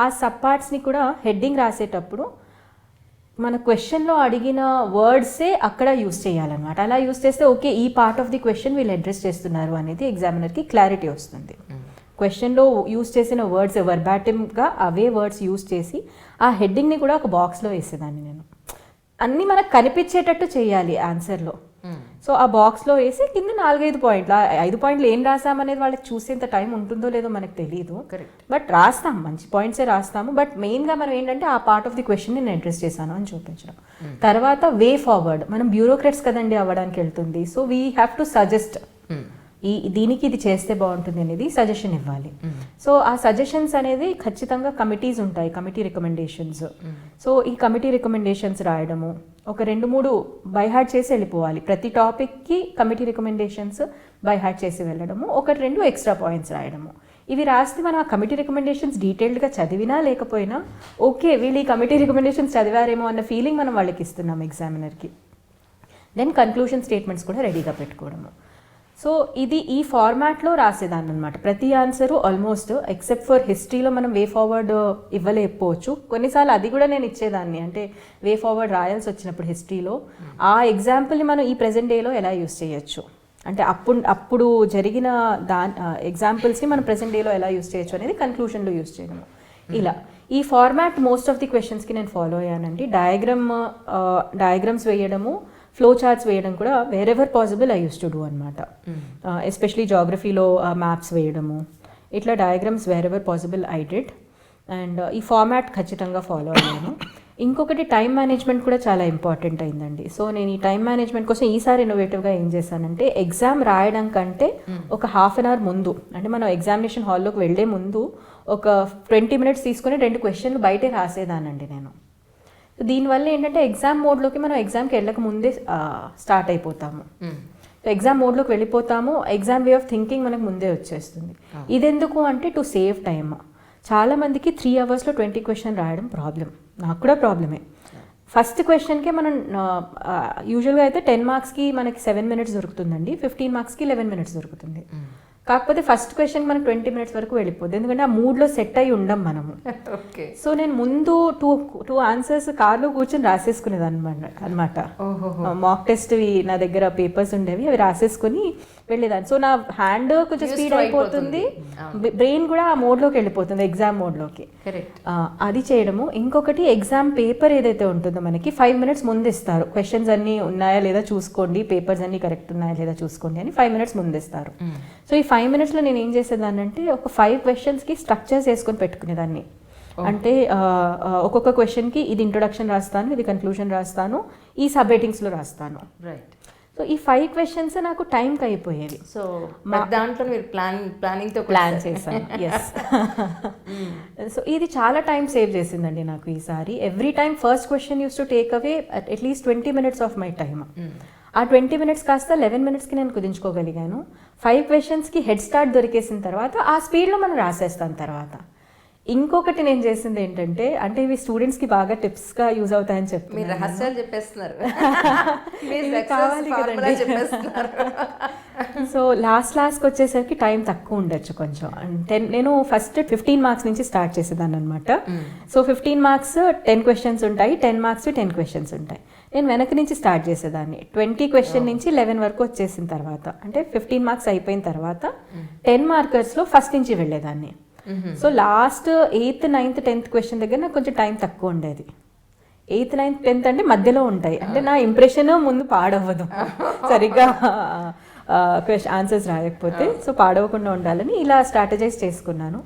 ఆ sub partsని కూడా హెడ్డింగ్ రాసేటప్పుడు మన క్వశ్చన్లో అడిగిన వర్డ్సే అక్కడ యూస్ చేయాలన్నమాట. అలా యూస్ చేస్తే ఓకే, ఈ పార్ట్ ఆఫ్ ది క్వశ్చన్ వీళ్ళు అడ్రస్ చేస్తున్నారు అనేది ఎగ్జామినర్కి క్లారిటీ వస్తుంది. క్వశ్చన్లో యూస్ చేసిన వర్డ్స్ వర్బాటిమ్గా అవే వర్డ్స్ యూస్ చేసి ఆ హెడ్డింగ్ని కూడా ఒక బాక్స్లో వేసేదాన్ని నేను. అన్నీ మనకు కనిపించేటట్టు చేయాలి ఆన్సర్లో. సో ఆ బాక్స్లో వేసి కింద 4-5 పాయింట్లు, 5 పాయింట్లు ఏం రాసామనేది వాళ్ళకి చూసేంత టైం ఉంటుందో లేదో మనకు తెలియదు. బట్ రాస్తాం, మంచి పాయింట్సే రాస్తాము. బట్ మెయిన్గా మనం ఏంటంటే ఆ పార్ట్ ఆఫ్ ది క్వశ్చన్ నేను అడ్రస్ చేశాను అని చూపించడం. తర్వాత వే ఫార్వర్డ్, మనం బ్యూరోక్రాట్స్ కదండి అవ్వడానికి వెళ్తుంది. So we have to suggest, దీనికి ఇది చేస్తే బాగుంటుంది అనేది సజెషన్ ఇవ్వాలి. సో ఆ సజెషన్స్ అనేది ఖచ్చితంగా కమిటీస్ ఉంటాయి, కమిటీ రికమెండేషన్స్. సో ఈ కమిటీ రికమెండేషన్స్ రాయడము, ఒక 2-3 బై హార్ట్ చేసి వెళ్ళిపోవాలి. ప్రతి టాపిక్కి కమిటీ రికమెండేషన్స్ బై హార్ట్ చేసి వెళ్ళడము, 1-2 ఎక్స్ట్రా పాయింట్స్ రాయడము. ఇవి రాస్తే మనం ఆ కమిటీ రికమెండేషన్స్ డీటెయిల్డ్గా చదివినా లేకపోయినా ఓకే వీళ్ళు ఈ కమిటీ రికమెండేషన్స్ చదివారేమో అన్న ఫీలింగ్ మనం వాళ్ళకి ఇస్తున్నాం ఎగ్జామినర్కి. దెన్ కన్క్లూషన్ స్టేట్మెంట్స్ కూడా రెడీగా పెట్టుకోవడము. సో ఇది ఈ ఫార్మాట్లో రాసేదాన్ని అనమాట. ప్రతి ఆన్సరు ఆల్మోస్ట్ ఎక్సెప్ట్ ఫర్ హిస్టరీలో మనం వే ఫార్వర్డ్ ఇవ్వలేకపోవచ్చు. కొన్నిసార్లు అది కూడా నేను ఇచ్చేదాన్ని, అంటే వే ఫార్వర్డ్ రాయాల్సి వచ్చినప్పుడు హిస్టరీలో ఆ ఎగ్జాంపుల్ని మనం ఈ ప్రెజెంట్ డేలో ఎలా యూస్ చేయొచ్చు అంటే అప్పుడు జరిగిన ఎగ్జాంపుల్స్ని మనం ప్రెసెంట్ డేలో ఎలా యూస్ చేయొచ్చు అనేది కన్క్లూషన్లో యూస్ చేయడము. ఇలా ఈ ఫార్మాట్ మోస్ట్ ఆఫ్ ది క్వశ్చన్స్కి నేను ఫాలో అయ్యానండి. డయాగ్రామ్స్ వేయడము, ఫ్లో చార్ట్స్ వేయడం కూడా wherever possible I use to do అనమాట. ఎస్పెషలీ జాగ్రఫీలో మ్యాప్స్ వేయడము, ఇట్లా diagrams wherever possible I did. And ఈ ఫార్మాట్ ఖచ్చితంగా ఫాలో అయ్యాను. ఇంకొకటి టైం మేనేజ్మెంట్ కూడా చాలా ఇంపార్టెంట్ అయిందండి. సో నేను ఈ టైం మేనేజ్మెంట్ కోసం ఈసారి ఇన్నోవేటివ్గా ఏం చేశానంటే, ఎగ్జామ్ రాయడం కంటే ఒక హాఫ్ అన్ అవర్ ముందు, అంటే మనం ఎగ్జామినేషన్ హాల్లోకి వెళ్ళే ముందు ఒక 20 minutes తీసుకుని 2 questions బయటే రాసేదానండి నేను. దీనివల్ల ఏంటంటే ఎగ్జామ్ మోడ్లోకి మనం ఎగ్జామ్కి వెళ్ళక ముందే స్టార్ట్ అయిపోతాము. ఎగ్జామ్ మోడ్లోకి వెళ్ళిపోతాము, ఎగ్జామ్ వే ఆఫ్ థింకింగ్ మనకు ముందే వచ్చేస్తుంది. ఇదెందుకు అంటే టు సేవ్ టైమ్. చాలామందికి 3 hours 20 questions రాయడం ప్రాబ్లం, నాకు కూడా ప్రాబ్లమే. ఫస్ట్ క్వశ్చన్కే మనం యూజువల్గా అయితే 10 marksకి మనకి 7 minutes దొరుకుతుందండి, 15 marksకి 11 minutes దొరుకుతుంది. కాకపోతే ఫస్ట్ క్వశ్చన్ మనకు 20 minutes వరకు వెళ్ళిపోద్ది, ఎందుకంటే ఆ మూడ్లో సెట్ అయ్యి ఉండం మనము. సో నేను ముందు టూ ఆన్సర్స్ కార్లో కూర్చొని రాసేసుకునేది అనమాట. మాక్ టెస్ట్ నా దగ్గర పేపర్స్ ఉండేవి, అవి రాసేసుకుని వెళ్ళేదాన్ని. సో నా హ్యాండ్ కొంచెం స్పీడ్ అయిపోతుంది, బ్రెయిన్ కూడా ఆ మోడ్లోకి వెళ్ళిపోతుంది, ఎగ్జామ్ మోడ్లోకి. అది చేయడము. ఇంకొకటి ఎగ్జామ్ పేపర్ ఏదైతే ఉంటుందో మనకి 5 minutes ముందు ఇస్తారు. క్వశ్చన్స్ అన్నీ ఉన్నాయా లేదా చూసుకోండి, పేపర్స్ అన్నీ కరెక్ట్ ఉన్నాయా లేదా చూసుకోండి అని 5 minutes ముందు ఇస్తారు. సో ఈ 5 minutesలో నేను ఏం చేసేదాన్ని అంటే ఒక 5 questionsకి స్ట్రక్చర్స్ వేసుకొని పెట్టుకునేదాన్ని. అంటే ఒక్కొక్క క్వశ్చన్కి ఇది ఇంట్రొడక్షన్ రాస్తాను, ఇది కన్క్లూజన్ రాస్తాను, ఈ సబ్ హెడ్డింగ్స్లో రాస్తాను. రైట్. సో ఈ 5 questions నాకు టైంకి అయిపోయేవి. సో దాంట్లో మీరు ప్లానింగ్తో ప్లాన్ చేశాను. ఎస్. సో ఇది చాలా టైం సేవ్ చేసిందండి నాకు ఈసారి. Every time first question use to take away at least 20 minutes of my time. ఆ 20 minutes కాస్త 11 minutesకి నేను కుదించుకోగలిగాను. 5 questionsకి హెడ్ స్టార్ట్ దొరికేసిన తర్వాత ఆ స్పీడ్లో మనం రాసేస్తాను తర్వాత. ఇంకొకటి నేను చేసింది ఏంటంటే, అంటే ఇవి స్టూడెంట్స్కి బాగా టిప్స్గా యూజ్ అవుతాయని చెప్పి మీరు రహస్యాలు చెప్పేస్తున్నారు. కావాలి కదండి. సో లాస్ట్కి వచ్చేసరికి టైం తక్కువ ఉండొచ్చు కొంచెం. నేను ఫస్ట్ 15 marks నుంచి స్టార్ట్ చేసేదాన్ని అనమాట. సో 15 marks 10 questions ఉంటాయి, 10 marks 10 questions ఉంటాయి. నేను వెనక నుంచి స్టార్ట్ చేసేదాన్ని. 20 question నుంచి 11 వరకు వచ్చేసిన తర్వాత, అంటే 15 marks అయిపోయిన తర్వాత 10 markersలో ఫస్ట్ నుంచి వెళ్ళేదాన్ని. So last 8th, 9th, 10th question దగ్గర నాకు కొంచెం టైం తక్కువ ఉండేది. 8th, 9th, 10th అంటే మధ్యలో ఉంటాయి, అంటే నా ఇంప్రెషన్ ముందు పాడవ్వదు సరిగ్గా ఆన్సర్స్ రాయకపోతే. సో పాడవకుండా ఉండాలని ఇలా స్ట్రాటజైజ్ చేసుకున్నాను.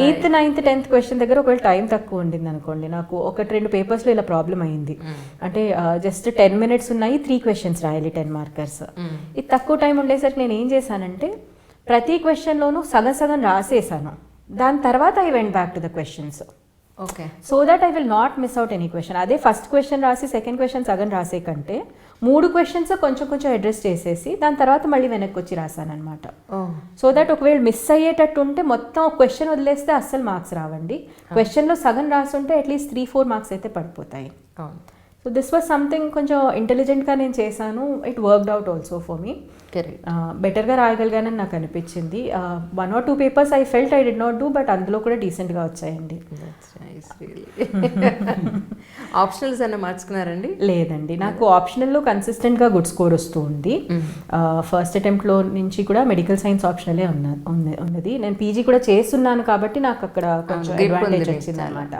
8th, 9th, 10th క్వశ్చన్ దగ్గర ఒకవేళ టైం తక్కువ ఉండింది అనుకోండి, నాకు 1-2 పేపర్స్లో ఇలా ప్రాబ్లం అయింది. అంటే జస్ట్ 10 minutes ఉన్నాయి, 3 questions రాయాలి, 10 markers. ఇది తక్కువ టైం ఉండేసరికి నేను ఏం చేశానంటే ప్రతి క్వశ్చన్లోనూ సగం రాసేసాను. దాని తర్వాత I went back to the questions. Okay. So that I will not miss out any question. అదే ఫస్ట్ క్వశ్చన్ రాసి సెకండ్ క్వశ్చన్ సగం రాసే కంటే 3 questions కొంచెం అడ్రస్ చేసేసి దాని తర్వాత మళ్ళీ వెనక్కి వచ్చి రాశాను అనమాట. సో దట్ ఒకవేళ మిస్ అయ్యేటట్టు ఉంటే మొత్తం క్వశ్చన్ వదిలేస్తే అస్సలు మార్క్స్ రావండి. క్వశ్చన్లో సగం రాసుంటే అట్లీస్ట్ 3-4 marks అయితే పడిపోతాయి. సో దిస్ వాజ్ సంథింగ్ కొంచెం ఇంటెలిజెంట్గా నేను చేశాను. It worked out also for మీ. బెటర్గా రాయగలిగానని నాకు అనిపించింది. 1 or 2 papers I felt I did not do, but అందులో కూడా డీసెంట్గా వచ్చాయండి. ఆప్షనల్స్ అన్న మార్చుకున్నారండి? లేదండి, నాకు ఆప్షనల్లో కన్సిస్టెంట్గా గుడ్ స్కోర్ వస్తూ ఉంది. ఫస్ట్ అటెంప్ట్లో నుంచి కూడా మెడికల్ సైన్స్ ఆప్షనలే ఉన్నది. నేను పీజీ కూడా చేస్తున్నాను కాబట్టి నాకు అక్కడ కొంచెం అడ్వాంటేజ్ వచ్చింది అనమాట.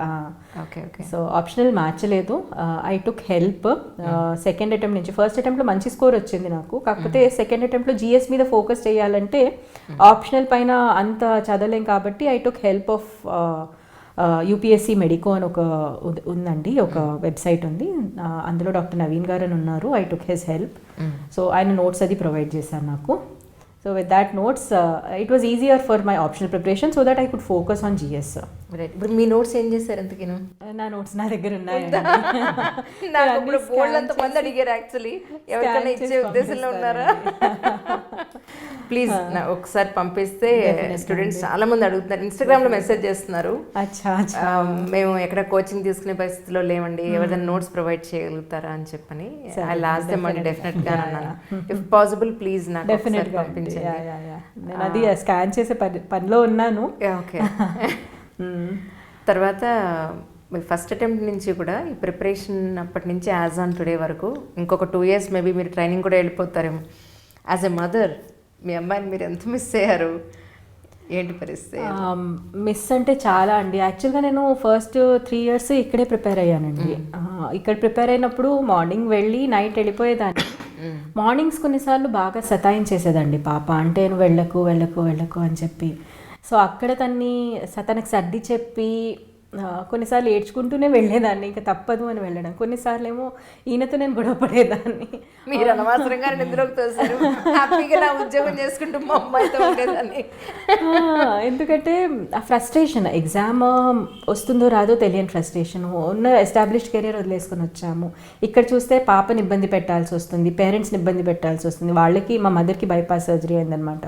సో ఆప్షనల్ మార్చలేదు. I took help second attempt నుంచి. ఫస్ట్ అటెంప్ట్లో మంచి స్కోర్ వచ్చింది నాకు, కాకపోతే సెకండ్ అటెంప్ట్లో జిఎస్ మీద ఫోకస్ చేయాలంటే ఆప్షనల్ పైన అంత చదవలేం కాబట్టి I took help of UPSC medico అని ఒక ఉందండి, ఒక వెబ్సైట్ ఉంది, అందులో డాక్టర్ నవీన్ గారు అని ఉన్నారు. I took his help. So ఆయన నోట్స్ అది ప్రొవైడ్ చేశారు నాకు. So with that notes, it was easier for my optional preparation so that I could focus on GS. Right. ఇప్పుడు మీ నోట్స్ ఏం చేశారు ఎంతకిను? నా నోట్స్ నా దగ్గర ఉన్నాయండి. నాకు ఇప్పుడు బోల్డ్ అంత మంది అడిగారు యాక్చువల్లీ, ఎవరికైనా ఇచ్చే ఉద్దేశంలో ఉన్నారా? ప్లీజ్ ఒకసారి పంపిస్తే స్టూడెంట్స్ చాలా మంది అడుగుతున్నారు, ఇన్స్టాగ్రామ్ లో మెసేజ్ చేస్తున్నారు. మేము ఎక్కడ కోచింగ్ తీసుకునే పరిస్థితిలో లేవండి, ఎవరైనా నోట్స్ ప్రొవైడ్ చేయగలుగుతారా అని చెప్పని. ఐ లాస్ట్ దెమ్ అండి, డెఫినెట్ గా అన్నాను. ఇఫ్ పాసిబుల్ ప్లీజ్ నాకు ఒకసారి పంపించండి. నేను అది స్కాన్ చేసే పనిలో ఉన్నాను. ఓకే. తర్వాత ఫస్ట్ అటెంప్ట్ నుంచి కూడా ఈ ప్రిపరేషన్ అప్పటి నుంచి యాజ్ ఆన్ టుడే వరకు ఇంకొక 2 years మేబీ మీరు ట్రైనింగ్ కూడా వెళ్ళిపోతారేమో. యాజ్ ఎ మదర్ మీ అమ్మాయిని మీరు ఎంత మిస్ అయ్యారు, ఏంటి పరిస్థితి? మిస్ అంటే చాలా అండి. యాక్చువల్గా నేను ఫస్ట్ 3 years ఇక్కడే ప్రిపేర్ అయ్యానండి. ఇక్కడ ప్రిపేర్ అయినప్పుడు మార్నింగ్ వెళ్ళి నైట్ వెళ్ళిపోయేదాన్ని. మార్నింగ్స్ కొన్నిసార్లు బాగా సతాయించేసేదండి పాప, అంటే నువ్వు వెళ్ళకు వెళ్ళకు వెళ్ళకు అని చెప్పి. సో అక్కడ తనకి సర్ది చెప్పి కొన్నిసార్లు ఏడ్చుకుంటూనే వెళ్ళేదాన్ని, ఇంకా తప్పదు అని వెళ్ళడం. కొన్నిసార్లు ఏమో ఈయనతో నేను గొడవ పడేదాన్ని. మీరు అనవసరంగా నిద్రలోకి తోసారు, హ్యాపీగా నా ఉద్యోగం చేసుకుంటూ మా అమ్మాయితో ఉండేదాన్ని. ఎందుకంటే ఆ ఫ్రస్ట్రేషన్, ఎగ్జామ్ వస్తుందో రాదో తెలియని ఫ్రస్ట్రేషన్, ఉన్న ఎస్టాబ్లిష్డ్ కెరీర్ వదిలేసుకొని వచ్చాము. ఇక్కడ చూస్తే పాపని ఇబ్బంది పెట్టాల్సి వస్తుంది, పేరెంట్స్ని ఇబ్బంది పెట్టాల్సి వస్తుంది. వాళ్ళకి మా మదర్కి బైపాస్ సర్జరీ అయిందనమాట.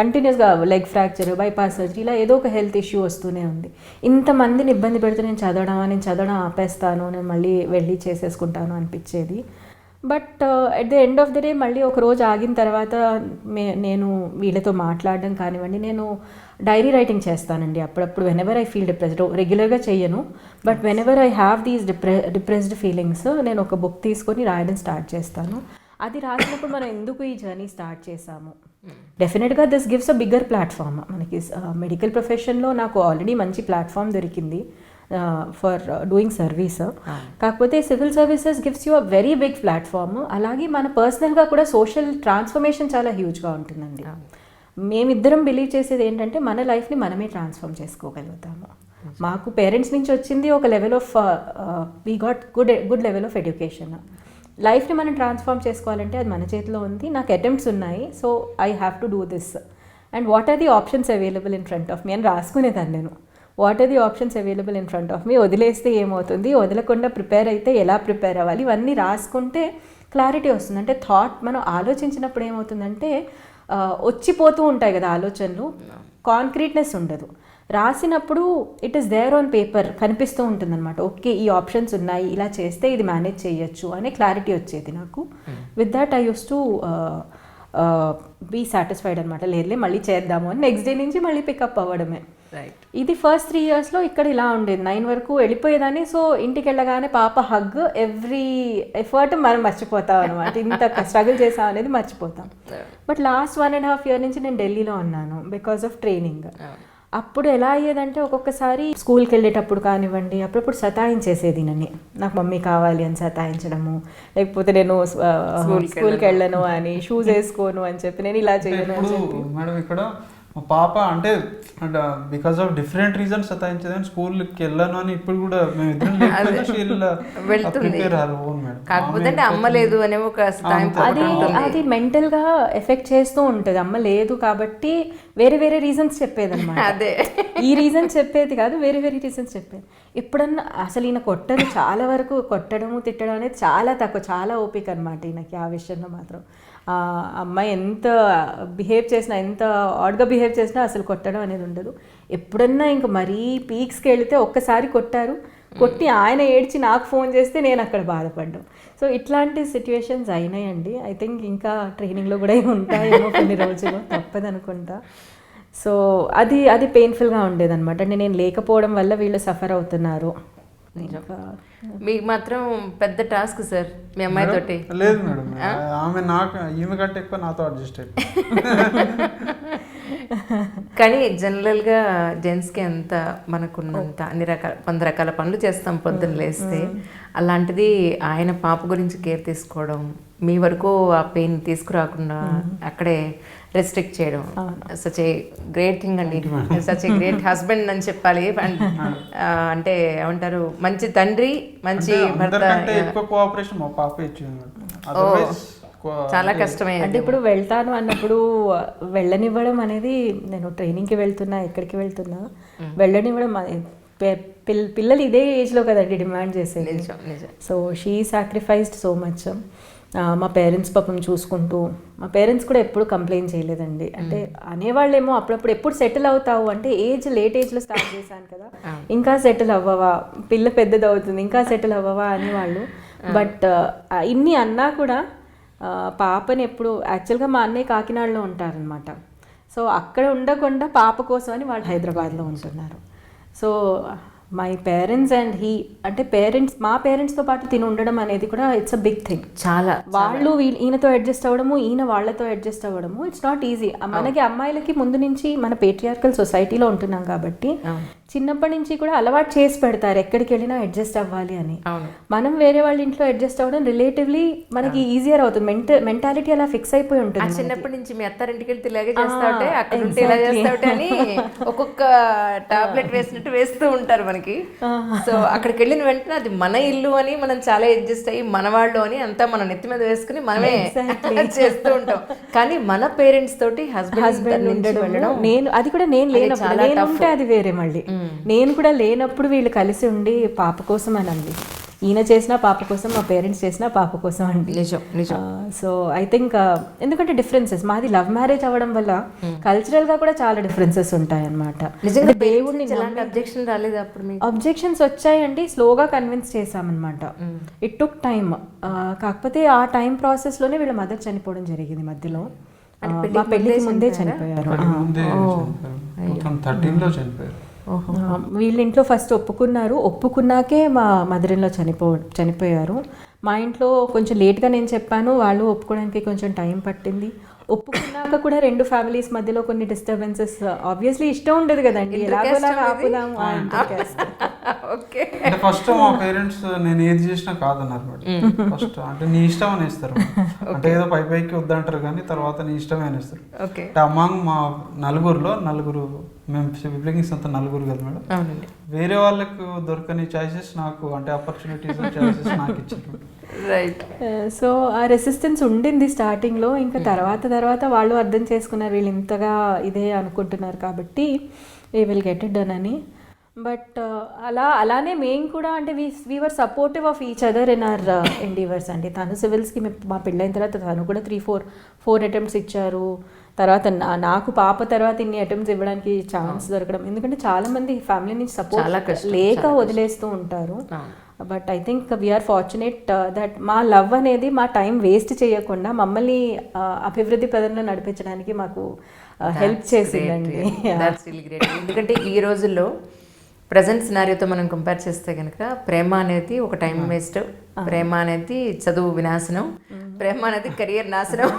కంటిన్యూస్గా లెగ్ ఫ్రాక్చర్, బైపాస్ సర్జరీ, ఇలా ఏదో ఒక హెల్త్ ఇష్యూ వస్తూనే ఉంది. ఇంతమందిని ఇబ్బంది పెడితే నేను చదవడం ఆపేస్తాను, నేను మళ్ళీ వెళ్ళి చేసేసుకుంటాను అనిపించేది. But at the end of the day మళ్ళీ ఒక రోజు ఆగిన తర్వాత నేను వీళ్ళతో మాట్లాడడం కానివ్వండి, నేను డైరీ రైటింగ్ చేస్తానండి అప్పుడప్పుడు. వెనెవర్ ఐ ఫీల్ డిప్రెస్డ్, రెగ్యులర్గా చేయను, but whenever I have these depressed feelings నేను ఒక బుక్ తీసుకొని రాయడం స్టార్ట్ చేస్తాను. అది రాసినప్పుడు మనం ఎందుకు ఈ జర్నీ స్టార్ట్ చేసాము, డెఫినెట్గా this gives a bigger platform. మనకి మెడికల్ ప్రొఫెషన్లో నాకు ఆల్రెడీ మంచి ప్లాట్ఫామ్ దొరికింది ఫర్ డూయింగ్ సర్వీస్. కాకపోతే civil services gives you a very big platform. అలాగే మన పర్సనల్గా కూడా సోషల్ ట్రాన్స్ఫర్మేషన్ చాలా హ్యూజ్గా ఉంటుందండి. మేమిద్దరం బిలీవ్ చేసేది ఏంటంటే మన లైఫ్ని మనమే ట్రాన్స్ఫార్మ్ చేసుకోగలుగుతాము. మాకు పేరెంట్స్ నుంచి వచ్చింది ఒక level of we got good level of education. లైఫ్ని మనం ట్రాన్స్ఫార్మ్ చేసుకోవాలంటే అది మన చేతిలో ఉంది. నాకు అటెంప్ట్స్ ఉన్నాయి, so I have to do this. And what are the options available in front of me అని రాసుకునేదాన్ని నేను. What are the options available in front of me, వదిలేస్తే ఏమవుతుంది, వదలకుండా ప్రిపేర్ అయితే ఎలా ప్రిపేర్ అవ్వాలి, ఇవన్నీ రాసుకుంటే క్లారిటీ వస్తుంది. అంటే థాట్ మనం ఆలోచించినప్పుడు ఏమవుతుందంటే వచ్చిపోతూ ఉంటాయి కదా ఆలోచనలు, కాంక్రీట్నెస్ ఉండదు. రాసినప్పుడు it is there on paper, కనిపిస్తూ ఉంటుందన్నమాట. ఓకే ఈ ఆప్షన్స్ ఉన్నాయి, ఇలా చేస్తే ఇది మేనేజ్ చేయొచ్చు అనే క్లారిటీ వచ్చేది నాకు. With that I use to be satisfied అనమాట. లేదులే మళ్ళీ చేద్దాము అని నెక్స్ట్ డే నుంచి మళ్ళీ పికప్ అవ్వడమే. ఇది ఫస్ట్ 3 yearsలో ఇక్కడ ఇలా ఉండేది. 9 వరకు వెళ్ళిపోయేదాన్ని. సో ఇంటికి వెళ్ళగానే పాప హగ్, ఎవ్రీ ఎఫర్ట్ మనం మర్చిపోతాం అనమాట. ఇంత స్ట్రగుల్ చేసాం అనేది మర్చిపోతాం. బట్ లాస్ట్ 1.5 year నుంచి నేను ఢిల్లీలో ఉన్నాను బికాస్ ఆఫ్ ట్రైనింగ్. అప్పుడు ఎలా అయ్యేదంటే ఒక్కొక్కసారి స్కూల్కి వెళ్ళేటప్పుడు కానివ్వండి, అప్పుడప్పుడు సతాయించేసేది నన్ను. నాకు మమ్మీ కావాలి అని సతాయించడము, లేకపోతే నేను స్కూల్కి వెళ్ళను అని, షూస్ వేసుకోను అని చెప్పి, నేను ఇలా చేయను అని చెప్పి. మేడం ఇక్కడ మా పాప అంటే బికాస్ ఆఫ్ డిఫరెంట్ రీజన్స్ సతాయించేదని స్కూల్కి వెళ్ళాను అని ఇప్పుడు కూడా మేము వెళ్తుంది. కాకపోతే అమ్మ లేదు అనే ఒక అది మెంటల్గా ఎఫెక్ట్ చేస్తూ ఉంటుంది. అమ్మ లేదు కాబట్టి వేరే వేరే రీజన్స్ చెప్పేది అనమాట. అదే ఈ రీజన్ చెప్పేది కాదు, వేరే వేరే రీజన్స్ చెప్పేది. ఎప్పుడన్నా అసలు ఈయన కొట్టదు, చాలా వరకు కొట్టడము తిట్టడం అనేది చాలా తక్కువ, చాలా ఓపిక అనమాట ఈయనకి ఆ విషయంలో మాత్రం. అమ్మాయి ఎంత బిహేవ్ చేసినా, ఎంత ఆడ్గా బిహేవ్ చేసినా అసలు కొట్టడం అనేది ఉండదు. ఎప్పుడన్నా ఇంక మరీ పీక్స్కి వెళితే ఒక్కసారి కొట్టి ఆయన ఏడ్చి నాకు ఫోన్ చేస్తే నేను అక్కడ బాధపడ్డాం. సో ఇట్లాంటి సిచ్యువేషన్స్ అయినాయండి. ఐ థింక్ ఇంకా ట్రైనింగ్లో కూడా ఉంటాయేమో కొన్ని రోజులు, తప్పదనుకుంటా. సో అది పెయిన్ఫుల్గా ఉండేదన్నమాట. అంటే నేను లేకపోవడం వల్ల వీళ్ళు సఫర్ అవుతున్నారు. మీకు మాత్రం పెద్ద టాస్క్ సార్ మీ అమ్మాయి తోటి. లేదు మేడం, ఆమె ఈమె కంటే ఎక్కువ నాతో అడ్జస్ట్ అయిపోయింది. కానీ జనరల్గా జెంట్స్కి ఎంత మనకున్నంత అన్ని రకాల 100 రకాల పనులు చేస్తాం పొద్దున్న లేస్తే. అలాంటిది ఆయన పాప గురించి కేర్ తీసుకోవడం, మీ వరకు ఆ పెయిన్ తీసుకురాకుండా అక్కడే రెస్ట్రిక్ట్ చేయడం, సచ్ ఏ గ్రేట్ థింగ్ అండి. సచ్ ఏ గ్రేట్ హస్బెండ్ అని చెప్పాలి. అంటే ఏమంటారు, మంచి తండ్రి, మంచి భర్త. ఎక్కువ కోఆపరేషన్ మా పాప ఇచ్చింది. చాలా కష్టమే. అంటే ఇప్పుడు వెళ్తాను అన్నప్పుడు వెళ్ళనివ్వడం అనేది, నేను ట్రైనింగ్కి వెళ్తున్నా, ఎక్కడికి వెళ్తున్నా వెళ్ళనివ్వడం, పిల్లలు ఇదే ఏజ్లో కదండి డిమాండ్ చేసేది. So she sacrificed so much. మా పేరెంట్స్ పాపం చూసుకుంటూ, మా పేరెంట్స్ కూడా ఎప్పుడు కంప్లైంట్ చేయలేదండి. అంటే అనేవాళ్ళేమో అప్పుడప్పుడు ఎప్పుడు సెటిల్ అవుతావు అంటే, లేట్ ఏజ్లో స్టార్ట్ చేశాను కదా, ఇంకా సెటిల్ అవ్వవా, పిల్ల పెద్దది అవుతుంది, ఇంకా సెటిల్ అవ్వవా అనేవాళ్ళు. బట్ ఇన్ని అన్నా కూడా పాపని ఎప్పుడు, యాక్చువల్గా మా అన్నయ్య కాకినాడలో ఉంటారనమాట. సో అక్కడ ఉండకుండా పాప కోసం అని వాళ్ళు హైదరాబాద్లో ఉంటున్నారు. So my parents and he అంటే మా పేరెంట్స్తో పాటు తిని ఉండడం అనేది కూడా ఇట్స్ అ బిగ్ థింగ్. చాలా వాళ్ళు ఈయనతో అడ్జస్ట్ అవ్వడము, ఈయన వాళ్ళతో అడ్జస్ట్ అవ్వడము, ఇట్స్ నాట్ ఈజీ. మనకి అమ్మాయిలకి ముందు నుంచి మన పేట్రియార్కల్ సొసైటీలో ఉంటున్నాం కాబట్టి చిన్నప్పటి నుంచి కూడా అలవాటు చేసి పెడతారు ఎక్కడికి వెళ్ళినా అడ్జస్ట్ అవ్వాలి అని. మనం వేరే వాళ్ళ ఇంట్లో అడ్జస్ట్ అవ్వడం రిలేటివ్లీ మనకి ఈజియర్ అవుతుంది. మెంటాలిటీ అలా ఫిక్స్ అయిపోయి ఉంటుంది. చిన్నప్పటి నుంచి మీ అత్తారింటికి వెళ్తే ఇలాగే చేస్తా ఉంటే, అక్కడ ఉంటే ఇలా చేస్తా ఉంటే అని ఒక్కొక్క టాబ్లెట్ వేసినట్టు వేస్తూ ఉంటారు మనకి. సో అక్కడికి వెళ్ళిన వెంటనే అది మన ఇల్లు అని మనం చాలా అడ్జస్ట్ అయ్యి మన వాళ్ళు అని అంతా మన నెత్తి మీద వేసుకుని మనమే చేస్తూ ఉంటాం. కానీ మన పేరెంట్స్ తోటి హస్బెండ్ ఉండడం, నేను అది కూడా నేను లేనప్పుడు, నేను ఉంటే అది వేరే. మళ్ళీ నేను కూడా లేనప్పుడు వీళ్ళు కలిసి ఉండి పాప కోసం అని అండి. ఈయన చేసిన పాప కోసం, మా పేరెంట్స్ చేసిన పాప కోసం అండి. నిజం. సో ఐ థింక్ ఎందుకంటే డిఫరెన్సెస్, మాది లవ్ మ్యారేజ్ అవ్వడం వల్ల కల్చరల్ గా కూడా చాలా డిఫరెన్సెస్ ఉంటాయి అన్నమాట. దేవుడిని అబ్జెక్షన్ రాలేదు అప్పుడు? అబ్జెక్షన్స్ వచ్చాయండి, స్లోగా కన్విన్స్ చేసామన్నమాట. It took time. కాకపోతే ఆ టైం ప్రాసెస్ లోనే వీళ్ళ మదర్ చనిపోవడం జరిగింది మధ్యలో. మా పెళ్లికి ముందే చనిపోయారు. వీళ్ళ ఇంట్లో ఫస్ట్ ఒప్పుకున్నాకే మా మదర్ ఇన్ లా చనిపోయారు. మా ఇంట్లో కొంచెం లేట్గా నేను చెప్పాను, వాళ్ళు ఒప్పుకోవడానికి కొంచెం టైం పట్టింది. ఒప్పుకున్నాక కూడా రెండు ఫ్యామిలీస్ మధ్యలో కొన్ని డిస్టర్బెన్సెస్. ఆబ్వియస్లీ ఇష్టం ఉండదు కదండి, అంటే ఫస్ట్ మా పేరెంట్స్ నేను ఏది చేసినా కాదన్నారు మేడం. ఫస్ట్ అంటే నీ ఇష్టం అనేస్తారు. అంటే ఏదో పైకి వద్దంటారు కానీ తర్వాత నీ ఇష్టమే అనేస్తారు. అంటే అమ్మాంగ్ మా నలుగురు మేము సిబ్లింగ్స్ అంతా నలుగురు కదా మేడం. వేరే వాళ్ళకు దొరకని చాయిసెస్ నాకు, అంటే ఆపర్చునిటీస్ చాయిసెస్ నాకు ఇచ్చారు. రైట్. సో ఆ రెసిస్టెన్స్ ఉండింది స్టార్టింగ్లో. ఇంకా తర్వాత వాళ్ళు అర్థం చేసుకున్నారు వీళ్ళు ఇంతగా ఇదే అనుకుంటున్నారు కాబట్టి we will get it done అని. బట్ అలానే మేము కూడా అంటే we were supportive of each other in our endeavours అండి. తను సివిల్స్కి మా పెళ్ళైన తర్వాత తను కూడా 3-4 అటెంప్ట్స్ ఇచ్చారు. తర్వాత నాకు పాప తర్వాత ఇన్ని అటెంప్ట్స్ ఇవ్వడానికి ఛాన్స్ దొరకడం, ఎందుకంటే చాలామంది ఫ్యామిలీ నుంచి సపోర్ట్ లేక వదిలేస్తూ ఉంటారు. But I think we're fortunate that మా లవ్ అనేది మా టైం వేస్ట్ చేయకుండా మమ్మల్ని అభివృద్ధి పదంలో నడిపించడానికి మాకు హెల్ప్ చేసిందండి. ఎందుకంటే ఈ రోజుల్లో ప్రజెంట్ సినారియోతో మనం కంపేర్ చేస్తే కనుక ప్రేమ అనేది ఒక టైం వేస్ట్, ప్రేమ అనేది చదువు వినాశనం, ప్రేమ అనేది కెరియర్ నాశనం.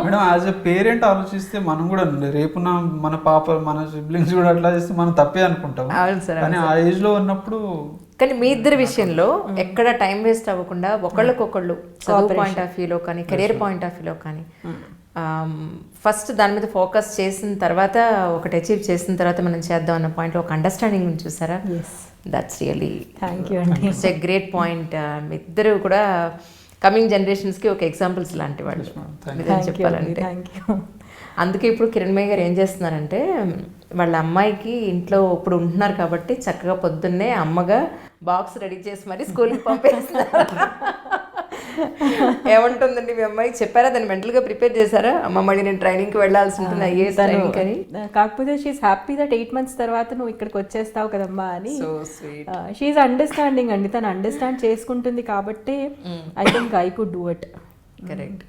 మేడం యాజ్ ఎ పేరెంట్ ఆలోచిస్తే మనం కూడా రేపు మన పాప మన సిబ్లింగ్స్ కూడా అట్లా చేస్తే మనం తప్పే అనుకుంటాం. కానీ ఆ ఏజ్ లో ఉన్నప్పుడు. కానీ మీ ఇద్దరి విషయంలో ఎక్కడ టైం వేస్ట్ అవ్వకుండా ఒకళ్ళకొకళ్ళు చదువు పాయింట్ ఆఫ్ వ్యూలో కానీ కెరియర్ పాయింట్ ఆఫ్ వ్యూలో కానీ ఫస్ట్ దాని మీద ఫోకస్ చేసిన తర్వాత ఒకటి అచీవ్ చేసిన తర్వాత మనం చేద్దాం అన్న పాయింట్లో ఒక అండర్స్టాండింగ్ చూసారా? That's really it's a great point. మీ ఇద్దరు కూడా కమింగ్ జనరేషన్స్కి ఒక ఎగ్జాంపుల్స్ లాంటి వాళ్ళు నిజం చెప్పాలంటే. అందుకే ఇప్పుడు కిరణ్మయ్య గారు ఏం చేస్తున్నారంటే వాళ్ళ అమ్మాయికి ఇంట్లో ఇప్పుడు ఉంటున్నారు కాబట్టి చక్కగా పొద్దున్నే అమ్మగా బాక్స్ రెడీ చేసి మరి స్కూల్కి పంపేస్తున్నారు. ఏమంటుందండి మీ అమ్మాయి? చెప్పారా దాన్ని మెంటల్గా ప్రిపేర్ చేశారా? అమ్మ మళ్ళీ నేను ట్రైనింగ్కి వెళ్ళాల్సి ఉంటుంది ఐఏఎస్ ట్రైనింగ్ అని. కాకపోతే షీఈస్ హ్యాపీ దట్ 8 months తర్వాత నువ్వు ఇక్కడికి వచ్చేస్తావు కదమ్మా అని. షీఈస్ అండర్స్టాండింగ్ అండి, తను అండర్స్టాండ్ చేసుకుంటుంది కాబట్టి I think I could do it. Correct.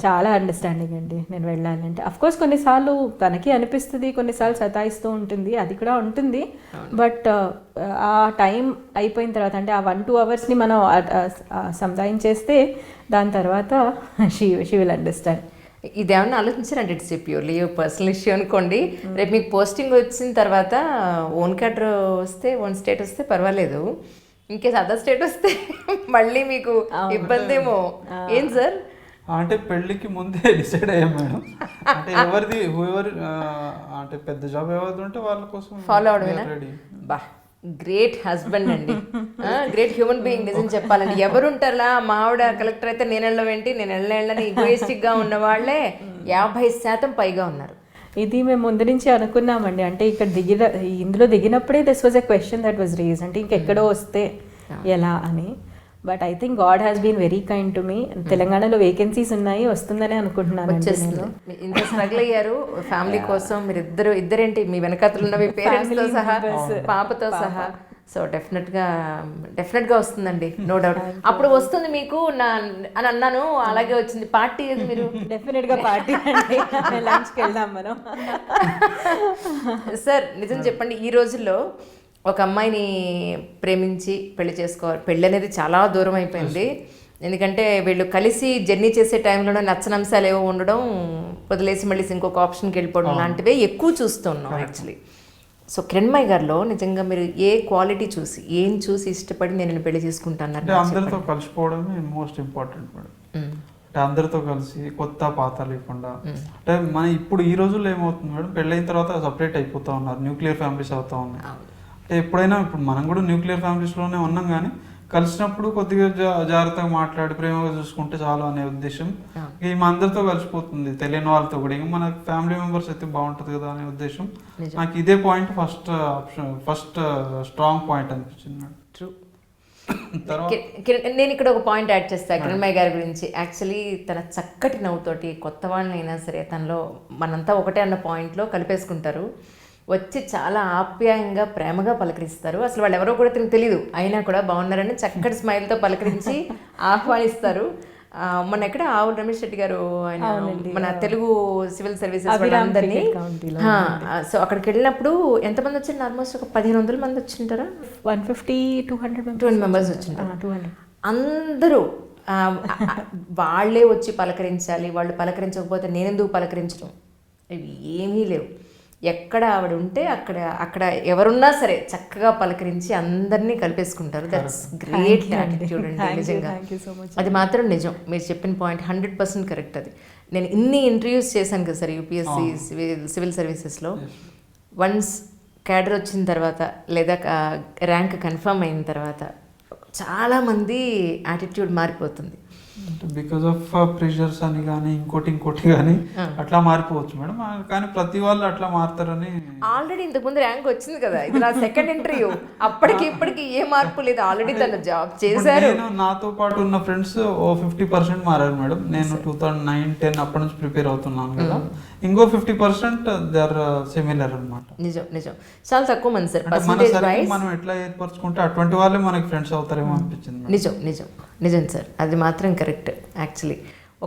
చాలా అండర్స్టాండింగ్ అండి నేను వెళ్ళాలంటే. అఫ్కోర్స్ కొన్నిసార్లు తనకి అనిపిస్తుంది, కొన్నిసార్లు సతాయిస్తూ ఉంటుంది, అది కూడా ఉంటుంది. బట్ ఆ టైం అయిపోయిన తర్వాత అంటే ఆ 1-2 hours మనం సంధాయించేస్తే దాని తర్వాత షీ విల్ అండర్స్టాండ్. ఇదేమన్నా ఆలోచించారంటే ఇట్స్ ప్యూర్లీ పర్సనల్ ఇష్యూ అనుకోండి. రేపు మీకు పోస్టింగ్ వచ్చిన తర్వాత ఓన్ క్యాటర్ వస్తే, ఓన్ స్టేట్ వస్తే పర్వాలేదు, ఇంకేస్ అదర్ స్టేట్ వస్తే మళ్ళీ మీకు ఇబ్బంది ఏమో. ఏం సార్? అంటే పెళ్ళికి ముందే డిసైడ్ అయ్యాం మేడం. అంటే ఎవరిది అంటే పెద్ద జాబ్ ఎవరిది ఉంటే వాళ్ళ కోసం ఫాలో అవడమేనా? బా గ్రేట్ హస్బెండ్ అండి, గ్రేట్ హ్యూమన్ బీయింగ్. నిజం చెప్పాలండి, ఎవరు ఉంటారా మా ఆవిడ కలెక్టర్ అయితే నేను వెళ్ళవేంటి, నేను వెళ్ళని ఈగోయిస్టిక్గా ఉన్న వాళ్ళే 50% పైగా ఉన్నారు. ఇది మేము ముందు నుంచి అనుకున్నామండి. అంటే ఇక్కడ ఇందులో దిగినప్పుడే this was a question that was raise, అంటే ఇంకెక్కడో వస్తే ఎలా అని. But I think God has been very kind to me. తెలంగాణలో వేకెన్సీస్ ఉన్నాయి, వస్తుందని అనుకుంటున్నాను. ఇంత స్ట్రగుల్ అయ్యారు ఫ్యామిలీ కోసం మీరు ఇద్దరేంటి మీ వెనకాతలు ఉన్న మీ పేరెంట్స్ తో సహా పాపతో సహా. సో డెఫినెట్గా వస్తుందండి, నో డౌట్. అప్పుడు వస్తుంది మీకు అని అన్నాను, అలాగే వచ్చింది. పార్టీ ఏది మీరు? డెఫినెట్గా పార్టీ అండి, లంచ్కి వెళ్దాం మనం. సార్ నిజం చెప్పండి, ఈ రోజుల్లో ఒక అమ్మాయిని ప్రేమించి పెళ్లి చేసుకోవాలి, పెళ్ళి అనేది చాలా దూరం అయిపోయింది. ఎందుకంటే వీళ్ళు కలిసి జర్నీ చేసే టైంలోనే నచ్చని అంశాలు ఏవో ఉండడం, వదిలేసి మళ్ళీ ఇంకొక ఆప్షన్కి వెళ్ళిపోవడం లాంటివే ఎక్కువ చూస్తున్నాం యాక్చువల్లీ. సో కిరణ్మయి గారిలో నిజంగా మీరు ఏ క్వాలిటీ చూసి, ఏం చూసి ఇష్టపడి నేను పెళ్లి చేసుకుంటాను? అంటే అందరితో కలిసిపోవడమే మోస్ట్ ఇంపార్టెంట్ మేడం. అంటే అందరితో కలిసి కొత్త పాత లేకుండా, అంటే మన ఇప్పుడు ఈ రోజుల్లో ఏమవుతుంది మేడం, పెళ్ళైన తర్వాత సపరేట్ అయిపోతూ ఉన్నారు, న్యూక్లియర్ ఫ్యామిలీస్ అవుతా ఉన్నాయి. అంటే ఎప్పుడైనా ఇప్పుడు మనం కూడా న్యూక్లియర్ ఫ్యామిలీస్లోనే ఉన్నాం, కానీ కలిసినప్పుడు కొద్దిగా జాగ్రత్తగా మాట్లాడి ప్రేమగా చూసుకుంటే చాలు అనే ఉద్దేశం. ఈమె అందరితో కలిసిపోతుంది, తెలియని వాళ్ళతో కూడా, ఇంకా మన ఫ్యామిలీ మెంబర్స్ అయితే బాగుంటుంది కదా అనే ఉద్దేశం. నాకు ఇదే పాయింట్ ఫస్ట్ స్ట్రాంగ్ పాయింట్ అనిపించింది మేడం. ట్రూ. నేను ఇక్కడ ఒక పాయింట్ యాడ్ చేస్తాను కిరణ్మయి గారి గురించి. యాక్చువల్లీ తన చక్కటి నవ్వుతోటి కొత్త వాళ్ళనైనా సరే తనలో మనంతా ఒకటే అన్న పాయింట్లో కలిపేసుకుంటారు. వచ్చి చాలా ఆప్యాయంగా ప్రేమగా పలకరిస్తారు. అసలు వాళ్ళు ఎవరో కూడా తనకు తెలియదు, అయినా కూడా బాగున్నారని చక్కటి స్మైల్తో పలకరించి ఆహ్వానిస్తారు. మన ఎక్కడ ఆవుల రమేష్ రెడ్డి గారు, ఆయన మన తెలుగు సివిల్ సర్వీసెస్ వాళ్ళందరినీ, సో అక్కడికి వెళ్ళినప్పుడు ఎంతమంది వచ్చారు? ఆల్మోస్ట్ ఒక 1500 మంది వచ్చింటారా? 150-200 మెంబర్స్ వచ్చింటారు. అందరూ వాళ్ళే వచ్చి పలకరించాలి, వాళ్ళు పలకరించకపోతే నేనెందుకు పలకరించడం, ఇవి ఏమీ లేవు. ఎక్కడ ఆవిడ ఉంటే అక్కడ ఎవరున్నా సరే చక్కగా పలకరించి అందరినీ కలిపేసుకుంటారు. దట్స్ గ్రేట్ యాటిట్యూడ్ అండి నిజంగా. అది మాత్రం నిజం, మీరు చెప్పిన పాయింట్ 100% కరెక్ట్. అది నేను ఇన్ని ఇంటర్వ్యూస్ చేశాను కదా సార్ యూపీఎస్సీ సివిల్ సర్వీసెస్లో. వన్స్ క్యాడర్ వచ్చిన తర్వాత లేదా ర్యాంక్ కన్ఫర్మ్ అయిన తర్వాత చాలామంది యాటిట్యూడ్ మారిపోతుంది. బికాస్ ఆఫ్ ప్రెషర్స్ అని కానీ ఇంకోటి కానీ అట్లా మారిపోవచ్చు మేడం, కానీ ప్రతి వాళ్ళు అట్లా మారుతారని. ఆల్రెడీ ఇంతకుముందు ర్యాంక్ వచ్చింది కదా, ఇది నా సెకండ్ ఇంటర్వ్యూ, అప్పటికి ఇప్పటికి ఏ మార్పు లేదు, ఆల్రెడీ తను జాబ్ చేశారు. నాతో పాటు ఉన్న ఫ్రెండ్స్ 50% మారారు మేడం. నేను 2009-10 అప్పటి నుంచి ప్రిపేర్ అవుతున్నాను కదా, ఇంకో 50% దే ఆర్ సిమిలర్ అనమాట. నిజం చాలా తక్కువ మంది సార్. మనం ఎట్లా ఏర్పరచుకుంటే అటువంటి వాళ్ళే మనకి ఫ్రెండ్స్ అవుతారేమో అనిపించింది. నిజం సార్, అది మాత్రం కరెక్ట్. యాక్చువల్లీ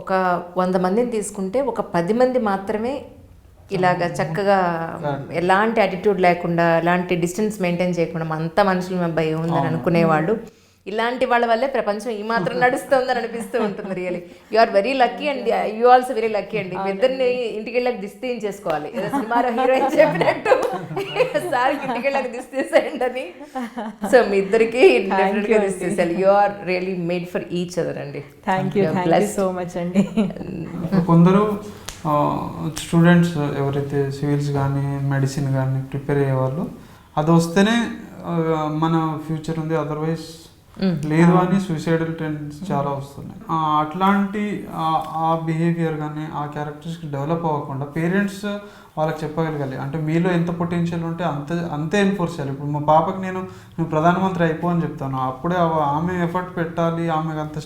ఒక 100 మందిని తీసుకుంటే ఒక 10 మంది మాత్రమే ఇలాగ చక్కగా ఎలాంటి యాటిట్యూడ్ లేకుండా, ఎలాంటి డిస్టెన్స్ మెయింటైన్ చేయకుండా అంత మనుషుల అబ్బాయి ఉందని అనుకునేవాళ్ళు. ఇలాంటి వాళ్ళ వల్లే ప్రపంచం ఈ మాత్రం నడుస్తుందని అనిపిస్తూ ఉంటుంది. Really you are very lucky and you also very lucky అండి. మీ ఇద్దరిని ఇంటికి వెళ్ళాక దిష్టి తీయించేసుకోవాలి, ఏదో సినిమాలో హీరోయిన్ చెప్పినట్టు సార్ ఇంటికి వెళ్ళాక దిష్టి తీసేయండి అని. సో మీ ఇద్దరికి డెఫినెట్గా దిష్టి తీసేయాలి. You are really made for each other అండి. థ్యాంక్ యూ సో మచ్ అండి. కొందరు స్టూడెంట్స్ ఎవరైతే సివిల్స్ కానీ మెడిసిన్ కానీ ప్రిపేర్ అయ్యేవాళ్ళు, అది వస్తేనే మన ఫ్యూచర్ ఉంది, అదర్వైజ్ లేదు అని సూసైడల్ టెండెన్సీ చాలా వస్తున్నాయి. అట్లాంటి ఆ బిహేవియర్ కానీ ఆ క్యారెక్టర్స్ డెవలప్ అవ్వకుండా పేరెంట్స్ వాళ్ళకి చెప్పగలగాలి, అంటే మీలో ఎంత పొటెన్షియల్ ఉంటే అంతే ఎన్ఫోర్స్ చేయాలి. ఇప్పుడు మా పాపకి నేను ప్రధానమంత్రి అయిపో అని చెప్తాను, అప్పుడే ఆమె ఎఫర్ట్ పెట్టాలి, ఆమెకు అంత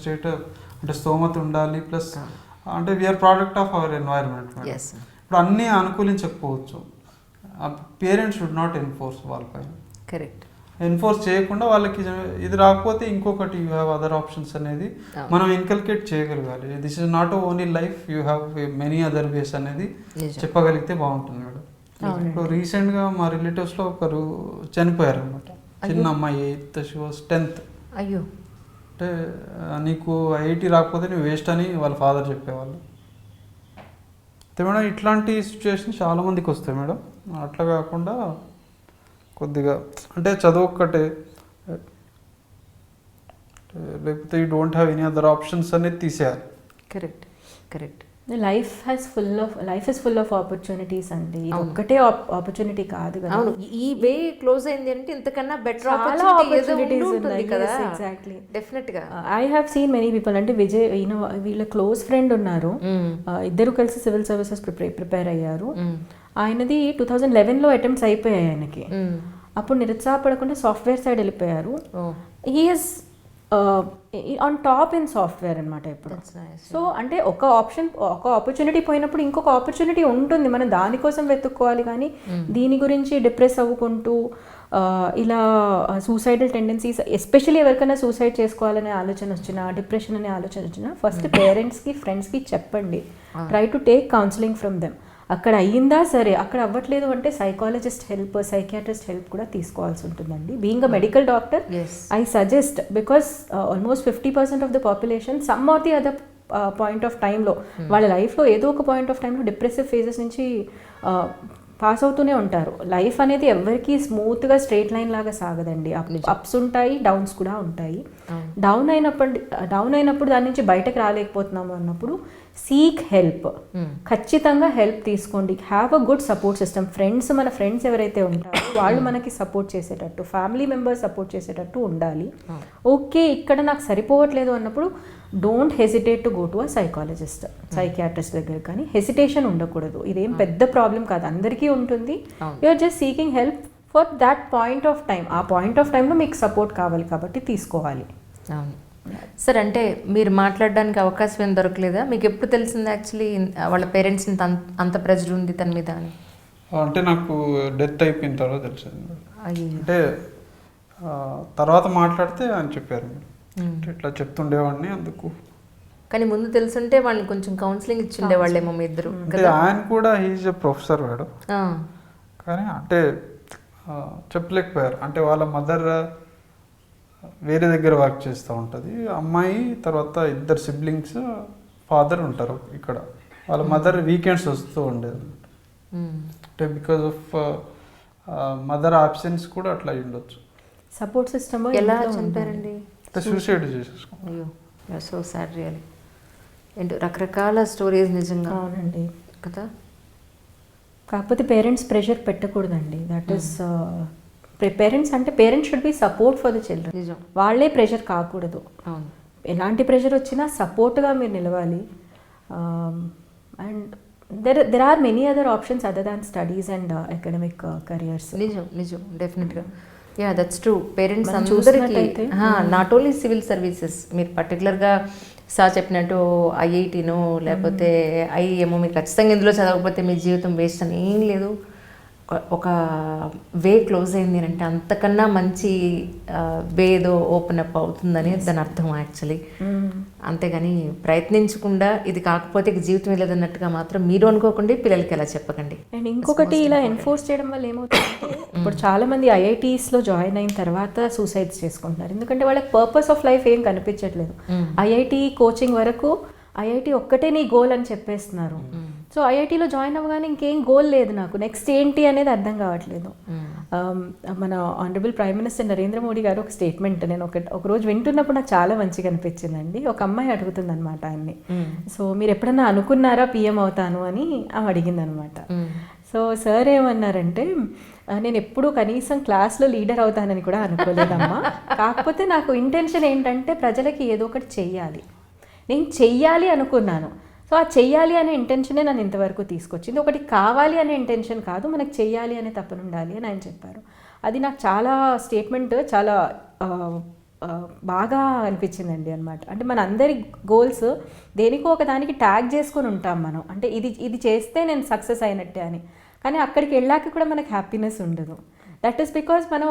అంటే స్తోమత ఉండాలి. ప్లస్ అంటే we're product of our environment. ఇప్పుడు అన్నీ అనుకూలించకపోవచ్చు, పేరెంట్స్ షుడ్ నాట్ ఎన్ఫోర్స్ వాళ్ళపైన. కరెక్ట్. ఎన్ఫోర్స్ చేయకుండా వాళ్ళకి ఇది రాకపోతే ఇంకొకటి యూ హ్యావ్ అదర్ ఆప్షన్స్ అనేది మనం ఇన్కల్కేట్ చేయగలగాలి. This is not only life, you have many other ways అనేది చెప్పగలిగితే బాగుంటుంది మేడం. ఇప్పుడు రీసెంట్గా మా రిలేటివ్స్లో ఒకరు చనిపోయారు అనమాట, చిన్న అమ్మాయి 8th, she was 10th. అయ్యో. అంటే నీకు 80 రాకపోతే నువ్వు వేస్ట్ అని వాళ్ళ ఫాదర్ చెప్పేవాళ్ళు. అయితే మేడం ఇట్లాంటి సిచ్యువేషన్ చాలామందికి వస్తాయి మేడం. అట్లా కాకుండా కొద్దిగా అంటే చదువు ఒక్కటే లేకపోతే you don't have any other options అనేది తీసేయాలి. Correct. Life is full of opportunities అండి, ఇది ఒక్కటే ఆపర్చునిటీ కాదు కదా. ఈ వే క్లోజ్ అయింది అంటే ఇంతకన్నా బెటర్ ఆపర్చునిటీస్ ఉంటుంది కదా. ఎగ్జాక్ట్లీ, డెఫినెట్ గా I have seen many people. అంటే విజయ్ వీళ్ళ క్లోజ్ ఫ్రెండ్ ఉన్నారు, ఇద్దరు కలిసి సివిల్ సర్వీసెస్ ప్రిపేర్ అయ్యారు. ఆయనది 2011లో అటెంప్ట్స్ అయిపోయాయి ఆయనకి. అప్పుడు నిరుత్సాహపడకుండా సాఫ్ట్వేర్ సైడ్ వెళ్ళిపోయారు. He is on top in software అనమాట ఇప్పుడు. సో అంటే ఒక ఆపర్చునిటీ పోయినప్పుడు ఇంకొక ఆపర్చునిటీ ఉంటుంది, మనం దానికోసం వెతుక్కోవాలి. కానీ దీని గురించి డిప్రెస్ అవ్వుకుంటూ ఇలా సూసైడల్ టెండెన్సీస్, ఎస్పెషల్లీ ఎవరికైనా సూసైడ్ చేసుకోవాలనే ఆలోచన వచ్చినా, డిప్రెషన్ అనే ఆలోచన వచ్చినా ఫస్ట్ పేరెంట్స్కి ఫ్రెండ్స్కి చెప్పండి. Try to take counselling from them. అక్కడ అయ్యిందా సరే, అక్కడ అవ్వట్లేదు అంటే సైకాలజిస్ట్ హెల్ప్, సైకియాట్రిస్ట్ హెల్ప్ కూడా తీసుకోవాల్సి ఉంటుందండి. Being a medical doctor I suggest, because almost 50% of the population some are the other point of టైంలో వాళ్ళ లైఫ్లో ఏదో ఒక పాయింట్ ఆఫ్ టైంలో డిప్రెసివ్ ఫేజెస్ నుంచి పాస్ అవుతూనే ఉంటారు. లైఫ్ అనేది ఎవరికి స్మూత్గా స్ట్రైట్ లైన్ లాగా సాగదండి. అప్స్ ఉంటాయి, డౌన్స్ కూడా ఉంటాయి. డౌన్ అయినప్పుడు దాని నుంచి బయటకు రాలేకపోతున్నాము అన్నప్పుడు సీక్ హెల్ప్. ఖచ్చితంగా హెల్ప్ తీసుకోండి. Have a good support system. మన ఫ్రెండ్స్ ఎవరైతే ఉంటారో వాళ్ళు మనకి సపోర్ట్ చేసేటట్టు, ఫ్యామిలీ మెంబర్స్ సపోర్ట్ చేసేటట్టు ఉండాలి. ఓకే, ఇక్కడ నాకు సరిపోవట్లేదు అన్నప్పుడు don't hesitate to go to a psychologist, psychiatrist దగ్గర. కానీ హెసిటేషన్ ఉండకూడదు. ఇదేం పెద్ద ప్రాబ్లం కాదు, అందరికీ ఉంటుంది. You're just seeking help for that point of time. ఆ పాయింట్ ఆఫ్ టైంలో మీకు సపోర్ట్ కావాలి కాబట్టి తీసుకోవాలి. అవును సార్. అంటే మీరు మాట్లాడడానికి అవకాశం ఏం దొరకలేదా? మీకు ఎప్పుడు తెలిసింది యాక్చువల్లీ వాళ్ళ పేరెంట్స్ అంత ప్రెజర్ ఉంది తన మీద అని? అంటే నాకు డెత్ అయిపోయిన తర్వాత తెలిసింది. అంటే తర్వాత మాట్లాడితే అని చెప్పారు, ఇట్లా చెప్తుండేవాడిని అందుకు. కానీ ముందు తెలుసుంటే వాళ్ళని కొంచెం కౌన్సిలింగ్ ఇచ్చిండే వాళ్ళేమో మీ ఇద్దరు. ఆయన కూడా ఈజ్ ఎ ప్రొఫెసర్ వాడు, కానీ అంటే చెప్పలేకపోయారు. అంటే వాళ్ళ మదర్ వేరే దగ్గర వర్క్ చేస్తూ ఉంటుంది, అమ్మాయి తర్వాత ఇద్దరు సిబ్లింగ్స్, ఫాదర్ ఉంటారు ఇక్కడ. వాళ్ళ మదర్ వీకెండ్స్ వస్తూ ఉండేది. అంటే బికాజ్ ఆఫ్ మదర్ ఆబ్సెన్స్ కూడా అట్లా అయి ఉండొచ్చు. సపోర్ట్ సిస్టమ్ ఎలా చంపారండి? సూసైడ్ చేసేసుకో. అయ్యో, సో సాడ్ రియల్. ఏంటో రకరకాల స్టోరీస్ నిజంగా. అవునండి కదా. కాకపోతే పేరెంట్స్ ప్రెషర్ పెట్టకూడదండి. దట్ ఈస్ పేరెంట్స్ అంటే parents should be support for the children. నిజం. వాళ్ళే ప్రెషర్ కాకూడదు. అవును. ఎలాంటి ప్రెషర్ వచ్చినా సపోర్ట్గా మీరు నిలవాలి. And there are many other options other than studies and academic careers. నిజం డెఫినెట్గా. Yeah, that's true. పేరెంట్స్ అందరికీ, నాట్ ఓన్లీ సివిల్ సర్వీసెస్, మీరు పర్టికులర్గా సార్ చెప్పినట్టు ఐఐటీనో లేకపోతే ఐఏఎమో మీరు ఖచ్చితంగా ఇందులో చదవకపోతే మీ జీవితం వేస్ట్ అని ఏం లేదు. ఒక వే క్లోజ్ అయింది అంటే అంతకన్నా మంచి వే ఏదో ఓపెన్ అప్ అవుతుందని దాని అర్థం యాక్చువల్లీ. అంతేగాని ప్రయత్నించకుండా ఇది కాకపోతే జీవితం లేదన్నట్టుగా మాత్రం మీరు అనుకోకండి, పిల్లలకి ఎలా చెప్పకండి. అండ్ ఇంకొకటి ఇలా ఎన్ఫోర్స్ చేయడం వల్ల ఏమవుతుందంటే ఇప్పుడు చాలా మంది ఐఐటీస్లో జాయిన్ అయిన తర్వాత సూసైడ్స్ చేసుకుంటున్నారు. ఎందుకంటే వాళ్ళకి పర్పస్ ఆఫ్ లైఫ్ ఏం కనిపించట్లేదు. ఐఐటీ కోచింగ్ వరకు ఐఐటీ ఒక్కటే నీ గోల్ అని చెప్పేస్తున్నారు. సో ఐఐటీలో జాయిన్ అవ్వగానే ఇంకేం గోల్ లేదు, నాకు నెక్స్ట్ ఏంటి అనేది అర్థం కావట్లేదు. మన honourable prime minister Narendra Modi గారు ఒక స్టేట్మెంట్ నేను ఒక రోజు వింటున్నప్పుడు నాకు చాలా మంచిగా అనిపించిందండి. ఒక అమ్మాయి అడుగుతుంది అనమాట ఆయన్ని, సో మీరు ఎప్పుడన్నా అనుకున్నారా పిఎం అవుతాను అని ఆమె అడిగింది అనమాట. సో సార్ ఏమన్నారంటే, నేను ఎప్పుడూ కనీసం క్లాస్లో లీడర్ అవుతానని కూడా అనుకోలేదమ్మా, కాకపోతే నాకు ఇంటెన్షన్ ఏంటంటే ప్రజలకి ఏదో ఒకటి చెయ్యాలి, నేను చెయ్యాలి అనుకున్నాను. సో ఆ చెయ్యాలి అనే ఇంటెన్షనే నన్ను ఇంతవరకు తీసుకొచ్చింది. ఒకటి కావాలి అనే ఇంటెన్షన్ కాదు, మనకు చెయ్యాలి అనే తపన ఉండాలి అని ఆయన చెప్పారు. అది నాకు చాలా స్టేట్మెంట్ చాలా బాగా అనిపించిందండి అనమాట. అంటే మన అందరి గోల్స్ దేనికో ఒక దానికి ట్యాగ్ చేసుకొని ఉంటాం మనం, అంటే ఇది చేస్తే నేను సక్సెస్ అయినట్టే అని. కానీ అక్కడికి వెళ్ళాక కూడా మనకు హ్యాపీనెస్ ఉండదు. దట్ ఈస్ బికాజ్ మనం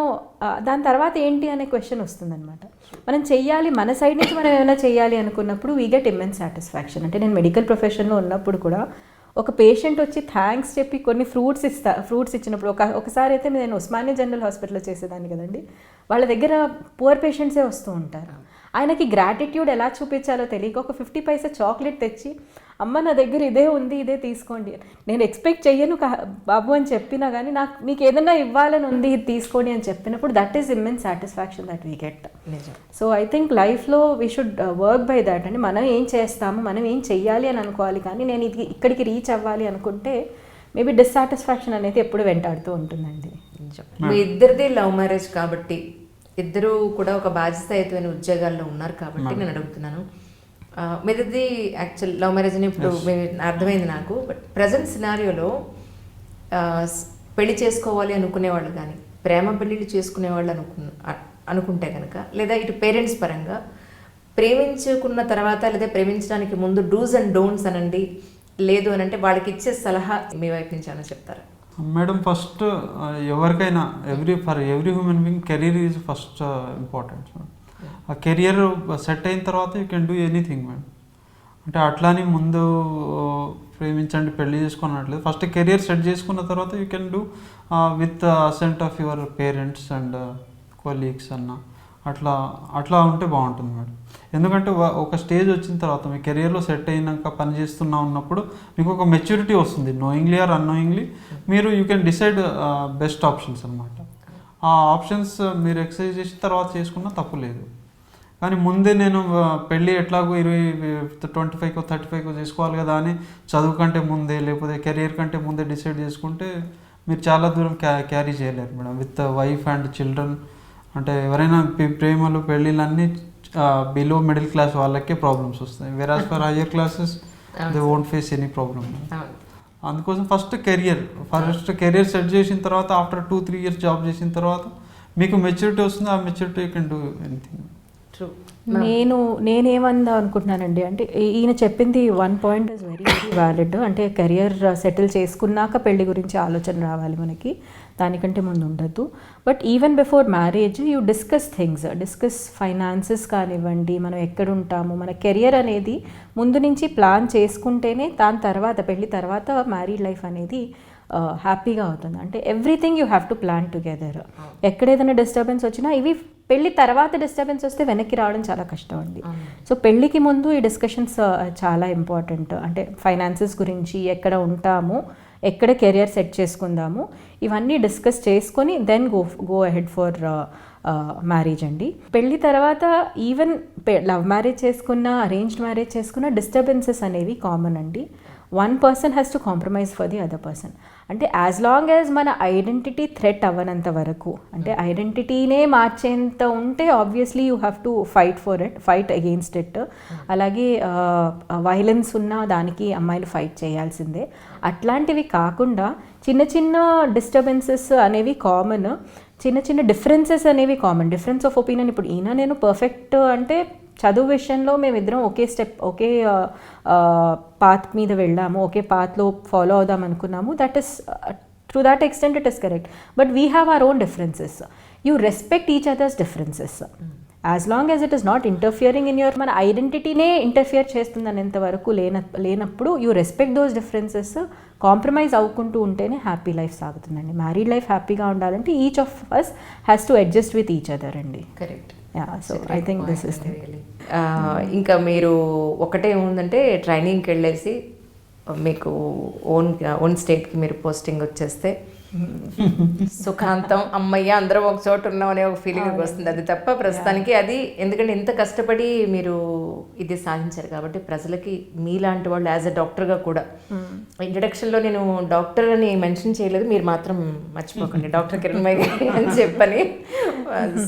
దాని తర్వాత ఏంటి అనే క్వశ్చన్ వస్తుందన్నమాట. మనం చెయ్యాలి, మన సైడ్ నుంచి మనం ఏమైనా చేయాలి అనుకున్నప్పుడు వీ గెట్ ఇమ్మెన్స్ సాటిస్ఫాక్షన్. అంటే నేను మెడికల్ ప్రొఫెషన్లో ఉన్నప్పుడు కూడా ఒక పేషెంట్ వచ్చి థ్యాంక్స్ చెప్పి కొన్ని ఫ్రూట్స్ ఇచ్చినప్పుడు ఒకసారి అయితే నేను ఉస్మానియా జనరల్ హాస్పిటల్లో చేసేదాన్ని కదండి, వాళ్ళ దగ్గర పువర్ పేషెంట్సే వస్తూ ఉంటారు. ఆయనకి గ్రాటిట్యూడ్ ఎలా చూపించాలో తెలియక ఒక 50 పైసా చాక్లెట్ తెచ్చి, అమ్మ నా దగ్గర ఇదే ఉంది, ఇదే తీసుకోండి, నేను ఎక్స్పెక్ట్ చెయ్యను బాబు అని చెప్పినా కానీ మీకు ఏదైనా ఇవ్వాలని ఉంది, ఇది తీసుకోండి అని చెప్పినప్పుడు that is immense satisfaction that we get. So I think లైఫ్లో we should work by that. అంటే మనం ఏం చేస్తాము, మనం ఏం చెయ్యాలి అని అనుకోవాలి. కానీ నేను ఇక్కడికి రీచ్ అవ్వాలి అనుకుంటే మేబీ డిస్సాటిస్ఫాక్షన్ అనేది ఎప్పుడు వెంటాడుతూ ఉంటుందండి. మీ ఇద్దరిది లవ్ మ్యారేజ్ కాబట్టి, ఇద్దరు కూడా ఒక బాధ్యతాయుతమైన ఉద్యోగాల్లో ఉన్నారు కాబట్టి నేను అడుగుతున్నాను. మీది యాక్చువల్ లవ్ మ్యారేజ్ అని ఇప్పుడు అర్థమైంది నాకు. బట్ ప్రజెంట్ సినారియోలో పెళ్లి చేసుకోవాలి అనుకునేవాళ్ళు కానీ, ప్రేమ పెళ్ళిళ్ళు చేసుకునేవాళ్ళు అనుకుంటే కనుక, లేదా ఇటు పేరెంట్స్ పరంగా ప్రేమించుకున్న తర్వాత లేదా ప్రేమించడానికి ముందు డూస్ అండ్ డోంట్స్ అనండి, లేదు అని అంటే వాళ్ళకి ఇచ్చే సలహా మీ వైపు నుంచి అని చెప్తారా? మేడం ఫస్ట్ ఎవరికైనా for every human being career is first important. ఆ కెరియర్ సెట్ అయిన తర్వాత you can do anything madam. అంటే అట్లాని ముందు ప్రేమించండి పెళ్లి చేసుకున్నట్లేదు, ఫస్ట్ కెరియర్ సెట్ చేసుకున్న తర్వాత you can do with assent of your parents and colleagues అట్లా ఉంటే బాగుంటుంది మేడం. ఎందుకంటే ఒక స్టేజ్ వచ్చిన తర్వాత మీ కెరియర్లో సెట్ అయినాక పని చేస్తున్నా ఉన్నప్పుడు మీకు ఒక మెచ్యూరిటీ వస్తుంది. నోయింగ్లీ ఆర్ అన్నోయింగ్లీ మీరు you can decide best options అనమాట. ఆ ఆప్షన్స్ మీరు ఎక్సర్సైజ్ చేసిన తర్వాత చేసుకున్నా తప్పు లేదు. కానీ ముందే నేను పెళ్ళి ఎట్లాగో 25కో 35కో చేసుకోవాలి కదా అని చదువు కంటే ముందే లేకపోతే కెరియర్ కంటే ముందే డిసైడ్ చేసుకుంటే మీరు చాలా దూరం క్యారీ చేయలేరు madam with wife and children. అంటే ఎవరైనా ప్రేమలు పెళ్ళిళ్ళన్నీ బిలో మిడిల్ క్లాస్ వాళ్ళకే ప్రాబ్లమ్స్ వస్తాయి. వెరాజ్ for higher classes they won't face any problem. అందుకోసం ఫస్ట్ కెరియర్ సెట్ చేసిన తర్వాత ఆఫ్టర్ 2-3 years జాబ్ చేసిన తర్వాత మీకు మెచ్యూరిటీ వస్తుంది. ఆ maturity you can do anything. నేనేమందా అనుకుంటున్నానండి, అంటే ఈయన చెప్పింది 1 point is very very valid. అంటే కెరియర్ సెటిల్ చేసుకున్నాక పెళ్లి గురించి ఆలోచన రావాలి మనకి, దానికంటే ముందు ఉండద్దు. But even before marriage you discuss finances కానివ్వండి, మనం ఎక్కడ ఉంటాము, మన కెరియర్ అనేది ముందు నుంచి ప్లాన్ చేసుకుంటేనే దాని తర్వాత పెళ్లి తర్వాత మ్యారీడ్ లైఫ్ అనేది హ్యాపీగా అవుతుంది. అంటే everything you have to plan together. ఎక్కడ ఏదైనా డిస్టర్బెన్స్ వచ్చినా ఇవి పెళ్ళి తర్వాత డిస్టర్బెన్స్ వస్తే వెనక్కి రావడం చాలా కష్టం అండి. సో పెళ్ళికి ముందు ఈ డిస్కషన్స్ చాలా ఇంపార్టెంట్. అంటే ఫైనాన్సెస్ గురించి, ఎక్కడ ఉంటాము, ఎక్కడ కెరియర్ సెట్ చేసుకుందాము, ఇవన్నీ డిస్కస్ చేసుకొని then go ahead for marriage అండి. పెళ్ళి తర్వాత ఈవెన్ లవ్ మ్యారేజ్ చేసుకున్న, అరేంజ్డ్ మ్యారేజ్ చేసుకున్న డిస్టర్బెన్సెస్ అనేవి కామన్ అండి. 1 person has to compromise for the other person. అంటే యాజ్ లాంగ్ యాజ్ మన ఐడెంటిటీ థ్రెట్ అవ్వనంత వరకు, అంటే ఐడెంటిటీనే మార్చేంత ఉంటే obviously you have to fight against it. అలాగే వైలెన్స్ ఉన్నా దానికి అమ్మాయిలు ఫైట్ చేయాల్సిందే. అట్లాంటివి కాకుండా చిన్న చిన్న డిస్టర్బెన్సెస్ అనేవి కామన్, చిన్న చిన్న డిఫరెన్సెస్ అనేవి కామన్. డిఫరెన్స్ ఆఫ్ ఒపీనియన్, ఇప్పుడు ఈయన నేను పర్ఫెక్ట్ అంటే చదువు విషయంలో మేమిద్దరం ఒకే పాత్ మీద వెళ్ళాము, ఒకే పాత్లో ఫాలో అవుదాం అనుకున్నాము. That is to that extent it is correct. But we have our own differences. You respect each others differences as long as it is not interfering in your, మన ఐడెంటిటీనే ఇంటర్ఫియర్ చేస్తుందనేంత వరకు లేనప్పుడు యూ రెస్పెక్ట్ దోస్ డిఫరెన్సెస్. కాంప్రమైజ్ అవ్వకుంటూ ఉంటేనే హ్యాపీ లైఫ్ సాగుతుందండి. మ్యారీడ్ లైఫ్ హ్యాపీగా ఉండాలంటే each of us has to adjust with each other అండి. Correct. So I think this is ఇంకా మీరు ఒకటే ఉందంటే ట్రైనింగ్కి వెళ్ళేసి మీకు ఓన్ స్టేట్కి మీరు పోస్టింగ్ వచ్చేస్తే సుఖాంతం, అమ్మయ్య అందరం ఒక చోట ఉన్నాం అనే ఒక ఫీలింగ్ వస్తుంది. అది తప్ప ప్రస్తుతానికి అది, ఎందుకంటే ఇంత కష్టపడి మీరు ఇది సాధించారు కాబట్టి ప్రజలకి మీలాంటి వాళ్ళు యాజ్ అ డాక్టర్గా కూడా, ఇంట్రడక్షన్లో నేను డాక్టర్ అని మెన్షన్ చేయలేదు, మీరు మాత్రం మర్చిపోకండి డాక్టర్ కిరణ్మయ్య గారి అని చెప్పని.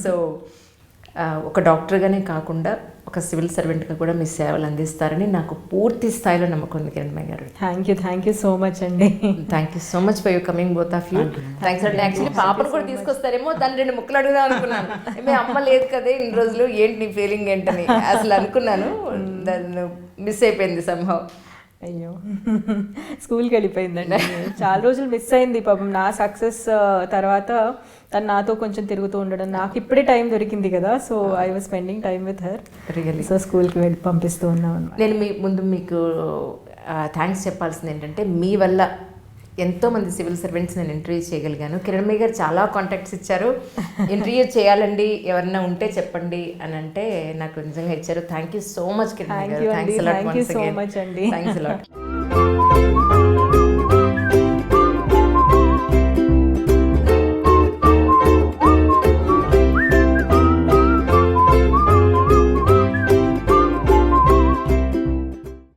సో ఒక డాక్టర్గానే కాకుండా ఒక సివిల్ సర్వెంట్గా కూడా మీ సేవలు అందిస్తారని నాకు పూర్తి స్థాయిలో నమ్మకం ఉంది కిరణ్మయ్య గారు. థ్యాంక్ యూ సో మచ్ అండి. Thank you so much for you coming both of you. Thanks అండి. యాక్చువల్లీ పాపను కూడా తీసుకొస్తారేమో, దాన్ని 2 ముక్కలు అడుగుదాం అనుకున్నాను. మీ అమ్మ లేదు కదా ఇన్ని రోజులు, ఏంటి నీ ఫీలింగ్ ఏంటని అసలు అనుకున్నాను. దాన్ని మిస్ అయిపోయింది సంహవ్. అయ్యో, స్కూల్కి వెళ్ళిపోయిందండి. చాలా రోజులు మిస్ అయింది పాపం. నా సక్సెస్ తర్వాత తను నాతో కొంచెం తిరుగుతూ ఉండడం, నాకు ఇప్పుడే టైం దొరికింది కదా, so I was spending time with her. So స్కూల్కి వెళ్ళి పంపిస్తూ ఉన్నాను. నేను మీకు థ్యాంక్స్ చెప్పాల్సింది ఏంటంటే, మీ వల్ల ఎంతోమంది సివిల్ సర్వెంట్స్ నేను ఇంటర్వ్యూ చేయగలిగాను. కిరణ్మయ్య గారు చాలా కాంటాక్ట్స్ ఇచ్చారు, ఇంటర్వ్యూ చేయాలండి ఎవరన్నా ఉంటే చెప్పండి అని అంటే నాకు నిజంగా ఇచ్చారు. Thank you so much Kiranmayya garu. Thanks a lot. Thank you so much అండి. Thanks allot.